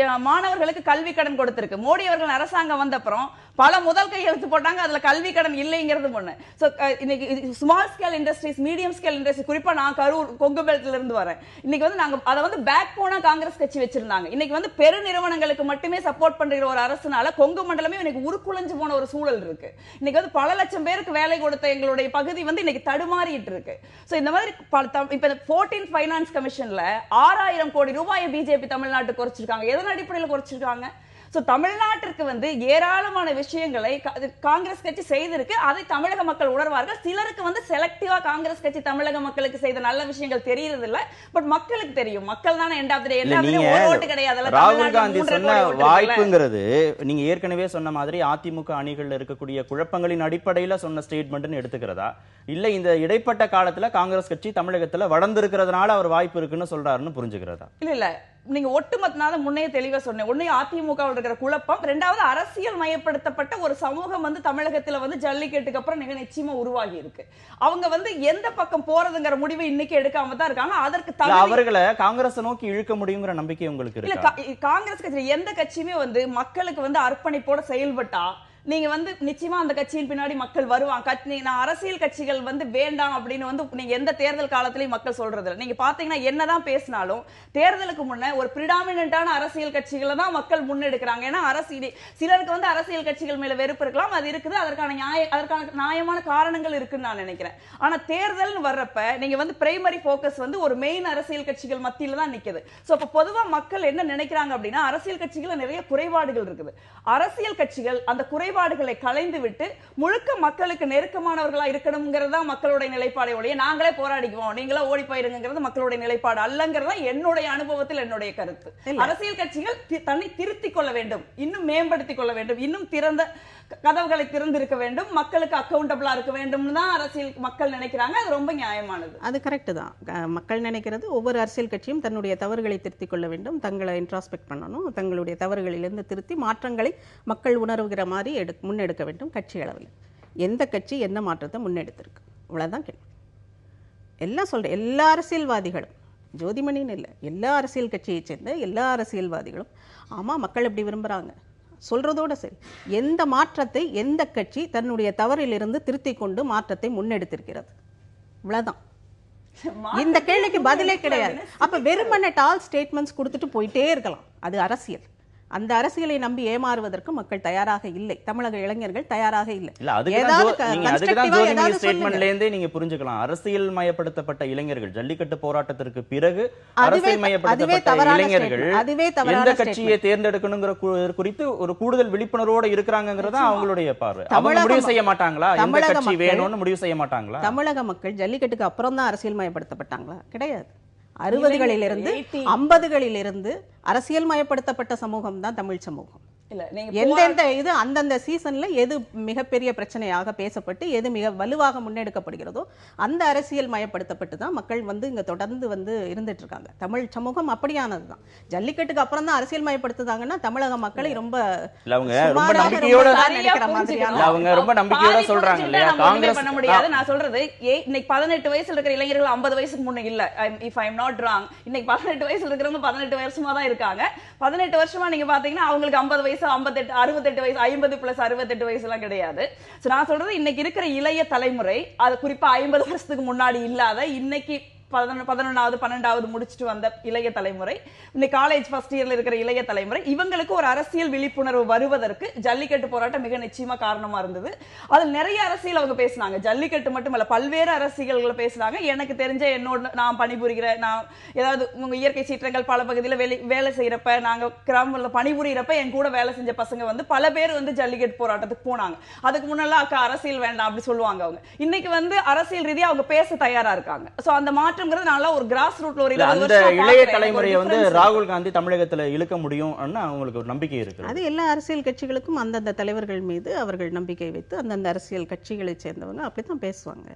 மாணவர்களுக்கு கல்வி கடன் கொடுத்திருக்கு. மோடி அவர்கள் அரசாங்கம் வந்த அப்புறம் பல முதல் கையெழுத்து போட்டாங்க, அதுல கல்வி கடன் இல்லைங்கிறது ஒண்ணு. இன்னைக்கு small scale industries, medium scale industry, குறிப்பா நான் கரூர் கொங்கு பெல்ட்ல இருந்து வரேன். இன்னைக்கு வந்து நாங்க அதை வந்து பேக் போனா காங்கிரஸ் கட்சி வச்சிருந்தாங்க. இன்னைக்கு வந்து பெரு நிறுவனங்களுக்கு மட்டுமே சப்போர்ட் பண்ற ஒரு அரசுனால கொங்கு மண்டலமே இன்னைக்கு உருக்குலைஞ்சு போன ஒரு சூழல் இருக்கு. இன்னைக்கு வந்து பல லட்சம் பேருக்கு வேலை கொடுத்த எங்களுடைய பகுதி வந்து இன்னைக்கு தடுமாறிட்டு இருக்கு. சோ இந்த மாதிரி இப்ப 14th ஃபைனான்ஸ் கமிஷன்ல 6,000 கோடி ரூபாயை பிஜேபி தமிழ்நாட்டுக்கு குறைச்சிருக்காங்க. எதன் அடிப்படையில் குறைச்சிருக்காங்க? தமிழ்நாட்டிற்கு வந்து ஏராளமான விஷயங்களை காங்கிரஸ் கட்சி செய்திருக்கு. அதை தமிழக மக்கள் உணர்வார்கள். சிலருக்கு வந்து செலக்டிவா காங்கிரஸ் கட்சி தமிழக மக்களுக்கு செய்த நல்ல விஷயங்கள் தெரியறது இல்ல, பட் மக்களுக்கு தெரியும். மக்கள் தானே எண்ட் ஆஃப் தி டே ஓட்டு கிடையாது. ராகுல் காந்தி சொன்ன வாய்ப்புங்கிறது நீங்க ஏற்கனவே சொன்ன மாதிரி அதிமுக அணிகள்ல இருக்கக்கூடிய குழப்பங்களின் அடிப்படையில சொன்ன ஸ்டேட்மெண்ட்னு எடுத்துக்கிறதா, இல்ல இந்த இடைப்பட்ட காலத்துல காங்கிரஸ் கட்சி தமிழகத்துல வளர்ந்திருக்கிறதுனால அவர் வாய்ப்பு இருக்குன்னு சொல்றாருன்னு புரிஞ்சுக்கிறதா? இல்ல, நீங்க ஒட்டுமொத்தமாக முன்னே தெளிவா சொன்னேன். ஒண்ணு அதிமுக இருக்கிற குழப்பம், 2வது அரசியல் மயப்படுத்தப்பட்ட ஒரு சமூகம் வந்து தமிழகத்துல வந்து ஜல்லிக்கட்டுக்கு அப்புறம் நிச்சயமா உருவாகி இருக்கு. அவங்க வந்து எந்த பக்கம் போறதுங்கிற முடிவை இன்னைக்கு எடுக்காம தான் இருக்காங்க. அதற்கு அவர்களை காங்கிரஸ் நோக்கி இழுக்க முடியுங்கிற நம்பிக்கை உங்களுக்கு இருக்கு? காங்கிரஸ் கட்சி எந்த கட்சியுமே வந்து மக்களுக்கு வந்து அர்ப்பணிப்போட செயல்பட்டா நீங்க வந்து நிச்சயமா அந்த கட்சியின் பின்னாடி மக்கள் வருவாங்க. நான் அரசியல் கட்சிகள் வந்து வேண்டாம் அப்படின்னு வந்து நீங்க எந்த தேர்தல் காலத்திலயும் மக்கள் சொல்றது இல்லை. நீங்க பாத்தீங்கன்னா என்னதான் பேசினாலும் தேர்தலுக்கு முன்ன ஒரு பிரிடாமினன்டான அரசியல் கட்சிகளை தான் மக்கள் முன்னெடுக்கிறாங்க. ஏன்னா சிலருக்கு வந்து அரசியல் கட்சிகள் மேல வெறுப்பு இருக்கலாம், அது இருக்குது, அதற்கான நியாயமான காரணங்கள் இருக்குன்னு நான் நினைக்கிறேன். ஆனா தேர்தல் வர்றப்ப நீங்க வந்து பிரைமரி போக்கஸ் வந்து ஒரு மெயின் அரசியல் கட்சிகள் மத்தியில தான் நிக்குது. சோ அப்ப பொதுவா மக்கள் என்ன நினைக்கிறாங்க அப்படின்னா, அரசியல் கட்சிகள் நிறைய குறைபாடுகள் இருக்குது. அரசியல் கட்சிகள் அந்த குறைபாடு குறைபாடுகளை களைந்து விட்டு முழுக்க மக்களுக்கு நெருக்கமானவர்களா இருக்கணும்ங்கிறதா மக்களுடைய நிலைப்பாடை ஒழிய நாங்களே போராடிக்குவோம் நீங்களா ஓடி போயிருங்கிறது மக்களுடைய நிலைப்பாடு அல்லங்கிறதா என்னுடைய அனுபவத்தில் என்னுடைய கருத்து. அரசியல் கட்சிகள் தன்னை திருத்திக் கொள்ள வேண்டும், இன்னும் மேம்படுத்திக் கொள்ள வேண்டும், இன்னும் திறந்த கதவுகளை திறந்திருக்க வேண்டும், மக்களுக்கு அக்கௌண்டபிளா இருக்க வேண்டும் தான் அரசியல் மக்கள் நினைக்கிறாங்க. அது ரொம்ப நியாயமானது. அது கரெக்ட் தான். மக்கள் நினைக்கிறது ஒவ்வொரு அரசியல் கட்சியும் தன்னுடைய தவறுகளை திருத்திக் கொள்ள வேண்டும், தங்களை இன்ட்ராஸ்பெக்ட் பண்ணணும், தங்களுடைய தவறுகளிலிருந்து திருத்தி மாற்றங்களை மக்கள் உணர்வுகிற மாதிரி முன்னெடுக்க வேண்டும். கட்சி அளவில் எந்த கட்சி என்ன மாற்றத்தை முன்னெடுத்திருக்கு இவ்வளவுதான் கேள்வி. எல்லாம் சொல்றேன், எல்லா அரசியல்வாதிகளும் ஜோதிமணின்னு இல்லை, எல்லா அரசியல் கட்சியை சேர்ந்த எல்லா அரசியல்வாதிகளும் ஆமா மக்கள் எப்படி விரும்புறாங்க சொல்றதோட சரி, எந்த மாற்றத்தை எந்த கட்சி தன்னுடைய தவறிலிருந்து திருத்திக் கொண்டு மாற்றத்தை முன்னெடுத்திருக்கிறது இவ்வளவுதான். இந்த கேள்விக்கு பதிலே கிடையாது. அப்ப வெறுமனே டால் ஸ்டேட்மெண்ட்ஸ் கொடுத்துட்டு போயிட்டே இருக்கலாம். அது அரசியல். அந்த அரசியலை நம்பி ஏமாறுவதற்கு மக்கள் தயாராக இல்லை, தமிழக இளைஞர்கள் தயாராக இல்லை. நீங்க புரிஞ்சுக்கலாம், அரசியல் மயப்படுத்தப்பட்ட இளைஞர்கள் ஜல்லிக்கட்டு போராட்டத்திற்கு பிறகு அரசியல் மயப்படுத்தப்பட்ட இளைஞர்கள் எந்த கட்சியை தேர்ந்தெடுக்கணுங்கிற குறித்து ஒரு கூடுதல் விழிப்புணர்வோடு இருக்கிறாங்கிறதா அவங்களுடைய பார்வை. அவங்க முடிவு செய்ய மாட்டாங்களா எந்த கட்சி வேணும்னு முடிவு செய்ய மாட்டாங்களா? தமிழக மக்கள் ஜல்லிக்கட்டுக்கு அப்புறம் தான் அரசியல் மயப்படுத்தப்பட்டாங்களா? கிடையாது. 60களிலிருந்து 50களிலிருந்து அரசியல் மயப்படுத்தப்பட்ட சமூகம் தான் தமிழ் சமூகம். எந்தெந்த இது அந்தந்த சீசன்ல எது மிகப்பெரிய பிரச்சனையாக பேசப்பட்டு எது மிக வலுவாக முன்னெடுக்கப்படுகிறதோ அந்த அரசியல் மயப்படுத்தப்பட்டு தான் மக்கள் இங்க தொடர்ந்து இருந்துட்டு இருக்காங்க. தமிழ் சமூகம் அப்படியானதுதான். ஜல்லிக்கட்டுக்கு அப்புறம் தான் அரசியல் மயப்படுத்துதாங்கன்னா தமிழக மக்களை ரொம்ப நம்பிக்கையோட சொல்றாங்க இல்லையா? காங்கிரஸ் பண்ண முடியாது. நான் சொல்றது இன்னைக்கு 18 வயசுல இருக்கிற இளைஞர்கள் 50 வயசுக்கு முன்ன இல்ல. If I am not wrong, இன்னைக்கு 18 வயசுல இருக்கிறவங்க 18 வருஷமா தான் இருக்காங்க. 18 வருஷமா நீங்க பாத்தீங்கன்னா அவங்களுக்கு 50 வயசு 58 68 வயசு 50 பிளஸ் 68 வயசு எல்லாம் கிடையாது. நான் சொல்றது இன்னைக்கு இருக்கிற இளைய தலைமுறை, அது குறிப்பா 50 வருஷத்துக்கு முன்னாடி இல்லாத இன்னைக்கு 11வது 12வது முடிச்சுட்டு வந்த இளைய தலைமுறை, இன்னைக்கு காலேஜ் ஃபர்ஸ்ட் இயர்ல இருக்கிற இளைய தலைமுறை, இவங்களுக்கு ஒரு அரசியல் விழிப்புணர்வு வருவதற்கு ஜல்லிக்கட்டு போராட்டம் மிக நிச்சயமா காரணமா இருந்தது. அதில் நிறைய அரசியல் அவங்க பேசினாங்க. ஜல்லிக்கட்டு மட்டுமல்ல, பல்வேறு அரசியல்களை பேசினாங்க. எனக்கு தெரிஞ்ச என்னோட நான் பணிபுரிகிற, நான் ஏதாவது உங்க இயற்கை சீற்றங்கள் பல பகுதியில் வேலை செய்யறப்ப, நாங்க கிராமத்துல பணிபுரியறப்ப என் கூட வேலை செஞ்ச பசங்க பல பேர் ஜல்லிக்கட்டு போராட்டத்துக்கு போனாங்க. அதுக்கு முன்னெல்லாம் அக்கா அரசியல் வேண்டாம் அப்படி சொல்லுவாங்க. அவங்க இன்னைக்கு அரசியல் ரீதியா அவங்க பேச தயாரா இருக்காங்க. சோ அந்த ஒரு கிராஸ் ரூட்ல ஒரு இளைய தலைமுறையை ராகுல் காந்தி தமிழகத்துல இழுக்க முடியும் அவங்களுக்கு ஒரு நம்பிக்கை இருக்கு. அது எல்லா அரசியல் கட்சிகளுக்கும் அந்தந்த தலைவர்கள் மீது அவர்கள் நம்பிக்கை வைத்து அந்தந்த அரசியல் கட்சிகளை சேர்ந்தவங்க அப்படித்தான் பேசுவாங்க.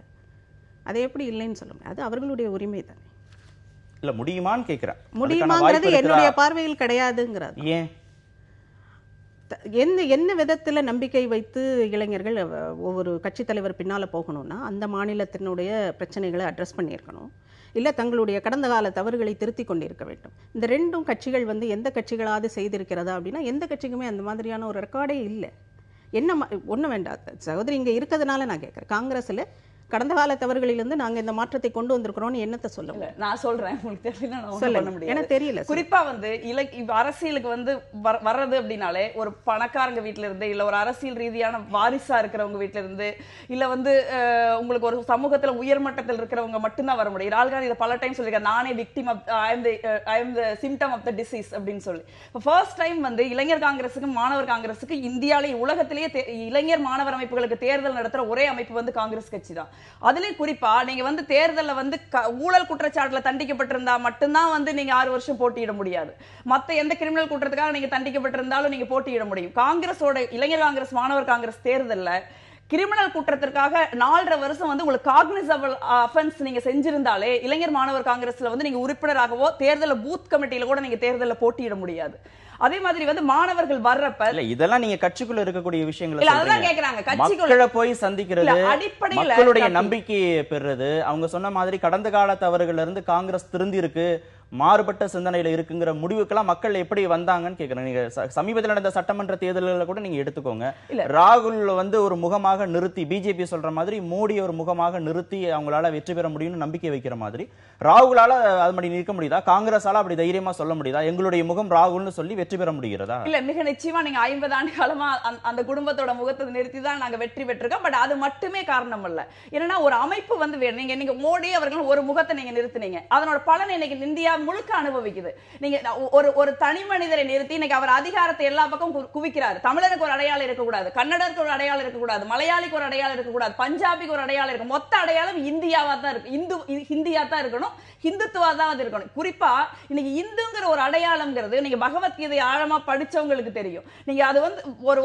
அதை எப்படி இல்லைன்னு சொல்ல முடியாது, அது அவர்களுடைய உரிமை தானே. இல்ல முடியுமான்னு கேக்குறேன். முடியுமாங்கிறது என்னுடைய பார்வையில் கிடையாதுங்கிறது. ஏன்? என்ன விதத்துல நம்பிக்கை வைத்து இளைஞர்கள் ஒவ்வொரு கட்சி தலைவர் பின்னால போகணும்னா அந்த மாநிலத்தினுடைய பிரச்சனைகளை அட்ரஸ் பண்ணியிருக்கணும், இல்ல தங்களுடைய கடந்த கால தவறுகளை திருத்தி கொண்டிருக்க வேண்டும். இந்த ரெண்டும் கட்சிகள் எந்த கட்சிகளாவது செய்திருக்கிறதா அப்படின்னா எந்த கட்சிக்குமே அந்த மாதிரியான ஒரு ரெக்கார்டே இல்லை. என்ன ஒண்ணு வேண்டாம் சகோதரி, இங்க இருக்கிறதுனால நான் கேட்கிறேன், காங்கிரஸ்ல கடந்த கால தவறுகளிலிருந்து நாங்க இந்த மாற்றத்தை கொண்டு வந்திருக்கிறோம்னு என்னத்தை சொல்லுங்க? நான் சொல்றேன், உங்களுக்கு தெரியல, எனக்கு தெரியல. குறிப்பா அரசியலுக்கு வர்றது அப்படின்னாலே ஒரு பணக்காரங்க வீட்டுல இருந்து, இல்ல ஒரு அரசியல் ரீதியான வாரிசா இருக்கிறவங்க வீட்டுல இருந்து, இல்ல உங்களுக்கு ஒரு சமூகத்துல உயர்மட்டத்தில் இருக்கிறவங்க மட்டும்தான் வர முடியும். ராகுல் காந்தி இதை பல டைம் சொல்லிருக்காரு, நானே victim of I am the symptom of the disease அப்படின்னு சொல்லி. ஃபர்ஸ்ட் டைம் இளைஞர் காங்கிரஸுக்கு மாணவர் காங்கிரஸுக்கு இந்தியாவிலே உலகத்திலேயே இளைஞர் மாணவர் அமைப்புகளுக்கு தேர்தல் நடத்துற ஒரே அமைப்பு காங்கிரஸ் கட்சி தான். அதுலயும் குறிப்பா நீங்க தேர்தல்ல ஊழல் குற்றச்சாட்டுல தண்டிக்கப்பட்டிருந்தா மட்டும்தான் நீங்க 6 வருஷம் போட்டியிட முடியாது. மத்த எந்த கிரிமினல் குற்றத்துக்காக நீங்க தண்டிக்கப்பட்டிருந்தாலும் நீங்க போட்டியிட முடியும். காங்கிரஸோட இளைஞர் காங்கிரஸ் மாணவர் காங்கிரஸ் தேர்தல்ல கிரிமினல் குற்றத்திற்காக 4.5 வருஷம் உங்களுக்கு காக்னிசபிள் அஃபென்ஸ் நீங்க செஞ்சிருந்தாலே இளைஞர் மாணவர் காங்கிரஸ்ல நீங்க உறுப்பினராகவோ தேர்தல பூத் கமிட்டியில கூட நீங்க தேர்தல்ல போட்டியிட முடியாது. அதே மாதிரி மாணவர்கள் வர்றப்ப இதெல்லாம் நீங்க கட்சிக்குள்ள இருக்கக்கூடிய விஷயங்கள் அதான் கேக்குறாங்க. கட்சிக்குள்ள போய் சந்திக்கிறது, மக்களுடைய நம்பிக்கையை பெறுறது, அவங்க சொன்ன மாதிரி கடந்த கால தவறுகள்ல இருந்து காங்கிரஸ் திருந்தி இருக்கு, மாறுபட்ட சிந்தனையில இருக்குங்கிற முடிவுக்கெல்லாம் மக்கள் எப்படி வந்தாங்கன்னு கேக்குறேன். நீங்க சமீபத்தில் நடந்த சட்டமன்ற தேர்தல்களை கூட நீங்க எடுத்துக்கோங்க. ராகுல் ஒரு முகமாக நிறுத்தி, பிஜேபி சொல்ற மாதிரி மோடி ஒரு முகமாக நிறுத்தி அவங்களால வெற்றி பெற முடியும்னு நம்பிக்கை வைக்கிற மாதிரி ராகுலால அது மாதிரி நிற்க முடியுதா? காங்கிரஸால அப்படி தைரியமா சொல்ல முடியுதா? எங்களுடைய முகம் ராகுல்னு சொல்லி வெற்றி வெற்றி பெற முடிகிறதா? இல்ல, மிக நிச்சயமா நீங்க 50 ஆண்டு காலமா அந்த குடும்பத்தோட முகத்தை நிறுத்தி தான் நாங்க வெற்றி பெற்றிருக்கோம். பட் அது மட்டுமே காரணம் இல்ல. ஏன்னா ஒரு அமைப்பு வந்து வேணும். நீங்க மோடி அவர்கள் ஒரு முகத்தை நீங்க நிறுத்தினீங்க, அதனோட பலன் இன்னைக்கு இந்தியா முழுக்க அனுபவிக்குது. நீங்க ஒரு தனி மனிதரை நிறுத்தி இன்னைக்கு அவர் அதிகாரத்தை எல்லா பக்கம் குவிக்கிறார். தமிழருக்கு ஒரு அடையாளம் இருக்கக்கூடாது, கன்னடருக்கு ஒரு அடையாளம் இருக்கக்கூடாது, மலையாளிக்கு ஒரு அடையாளம் இருக்கக்கூடாது, பஞ்சாபிக்கு ஒரு அடையாளம் இருக்கு. மொத்த அடையாளம் இந்தியாவா தான் இருக்கு. ஹிந்தியா தான் இருக்கணும், ஹிந்துத்துவா தான் இருக்கணும். குறிப்பா இன்னைக்கு இந்துங்கிற ஒரு அடையாளம்ங்கிறது நீங்க பகவத்கீதை ஆழமா படிச்சவங்களுக்கு தெரியும். நீங்க அது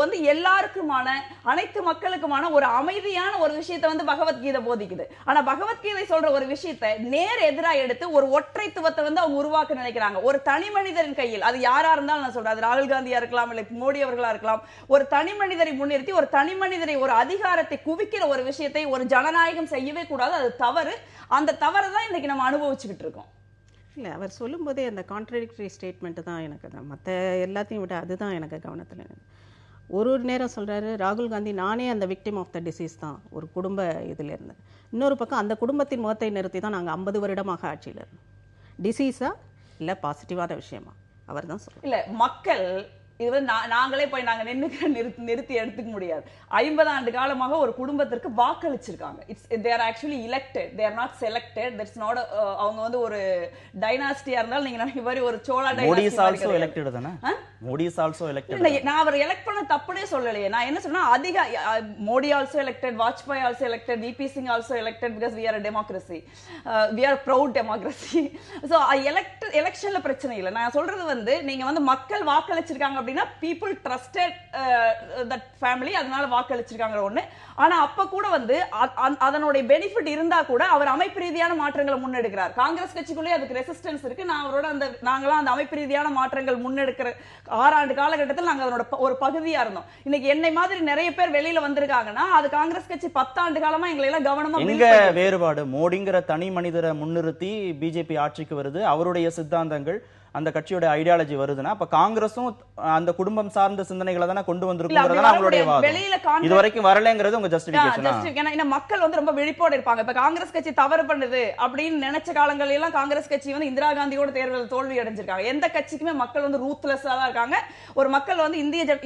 வந்து எல்லாருக்குமான, அனைத்து மக்களுக்குமான ஒரு அமைதியான ஒரு விஷயத்தை வந்து பகவத்கீதை போதிக்குது. ஆனா பகவத்கீதை சொல்ற ஒரு விஷயத்தை நேர் எதிரா எடுத்து ஒரு ஒற்றைத்துவத்தை வந்து அவங்க உருவாக்க நினைக்கிறாங்க. ஒரு தனி மனிதரின் கையில், அது யாரா இருந்தாலும் நான் சொல்றேன், அது ராகுல் காந்தியா இருக்கலாம், இல்ல மோடி அவர்களா இருக்கலாம், ஒரு தனி மனிதரை முன்னிறுத்தி ஒரு தனி மனிதரை ஒரு அதிகாரத்தை குவிக்கிற ஒரு விஷயத்தை ஒரு ஜனநாயகம் செய்யவே கூடாது. அது தவறு. அந்த தவறை தான் இன்னைக்கு நம்ம அனுபவிச்சுக்கிட்டு இருக்கோம். இல்லை, அவர் சொல்லும்போதே அந்த கான்ட்ரடிக்டரி ஸ்டேட்மெண்ட் தான் எனக்கு தான், மற்ற எல்லாத்தையும் விட அதுதான் எனக்கு கவனத்தில். ஒரு நேரம் சொல்கிறாரு ராகுல் காந்தி, நானே அந்த விக்டிம் ஆஃப் த டிசீஸ் தான், ஒரு குடும்ப இதில் இருந்தேன். இன்னொரு பக்கம் அந்த குடும்பத்தின் முகத்தை நிறுத்தி தான் நாங்கள் 50 வருடமாக ஆட்சியில் இருந்தோம். டிசீஸா இல்லை பாசிட்டிவான விஷயமா அவர் தான் சொல்லுவோம். இல்லை, மக்கள் இது வந்து நாங்களே போய் நாங்க நிறுத்தி எடுத்துக்க முடியாது. 50 ஆண்டு காலமாக ஒரு குடும்பத்திற்கு வாக்களிச்சிருக்காங்க. they are actually elected, they are not selected. that's not அவங்க வந்து ஒரு டைனாஸ்டியா இருந்தாலும் நீங்க நினைக்கிற மாதிரி ஒரு Chola dynasty. Modi is also elected தானே? Modi is also elected. நான் அவர் எலெக்ட் பண்ண தப்புனே சொல்லலையே. நான் என்ன சொன்னா, அதிக Modi also elected, Vajpayee also elected, VP Singh also elected, because we are a democracy, we are a proud democracy. so எலெக்ஷன்ல பிரச்சனை இல்லை. நான் சொல்றது வந்து நீங்க வந்து மக்கள் வாக்களிச்சிருக்காங்க அப்படின்னா people trusted that family, அதனால வாக்களிச்சிருக்காங்க ஒண்ணு. ஆனா அப்ப கூட வந்து அதனுடைய பெனிஃபிட் இருந்தா கூட அவர் அமைப்பு ரீதியான மாற்றங்களை முன்னெடுக்கிறார். காங்கிரஸ் கட்சிக்குள்ளே அதுக்கு ரெசிஸ்டன்ஸ் இருக்கு. நான் அவரோட நாங்களாம் அந்த அமைப்பு ரீதியான மாற்றங்கள் முன்னெடுக்கிற 6 ஆண்டு காலகட்டத்தில் நாங்க அதனோட ஒரு பகுதியா இருந்தோம். இன்னைக்கு என்னை மாதிரி நிறைய பேர் வெளியில வந்திருக்காங்கன்னா அது காங்கிரஸ் கட்சி 10 ஆண்டு காலமா எங்களை எல்லாம் கவனமா. எங்க வேறுபாடு? மோடிங்கிற தனி மனிதரை முன்னிறுத்தி பிஜேபி ஆட்சிக்கு வருது, அவருடைய சித்தாந்தங்கள், அந்த கட்சியோட ஐடியாலஜி வருதுன்னா அப்ப காங்கிரஸும் அந்த குடும்பம் சார்ந்த சிந்தனைகளை தானே கொண்டு வந்திருக்குங்கிறதா அவங்களுடைய வாதம். இது வரைக்கும் வரலங்கிறது உங்க ஜஸ்டிஃபிகேஷன். ஏன்னா மக்கள் வந்து ரொம்ப விழிப்போடு இருப்பாங்க. இப்ப காங்கிரஸ் கட்சி தவறு பண்ணுது அப்படின்னு நினைச்ச காலங்கள் எல்லாம் காங்கிரஸ் கட்சி வந்து இந்திரா காந்தியோட தேர்தல் தோல்வி அடைஞ்சிருக்காங்க. எந்த கட்சிக்குமே மக்கள் வந்து ரூத்லெஸ்ஸா தான் இருக்காங்க. ஒரு மக்கள் வந்து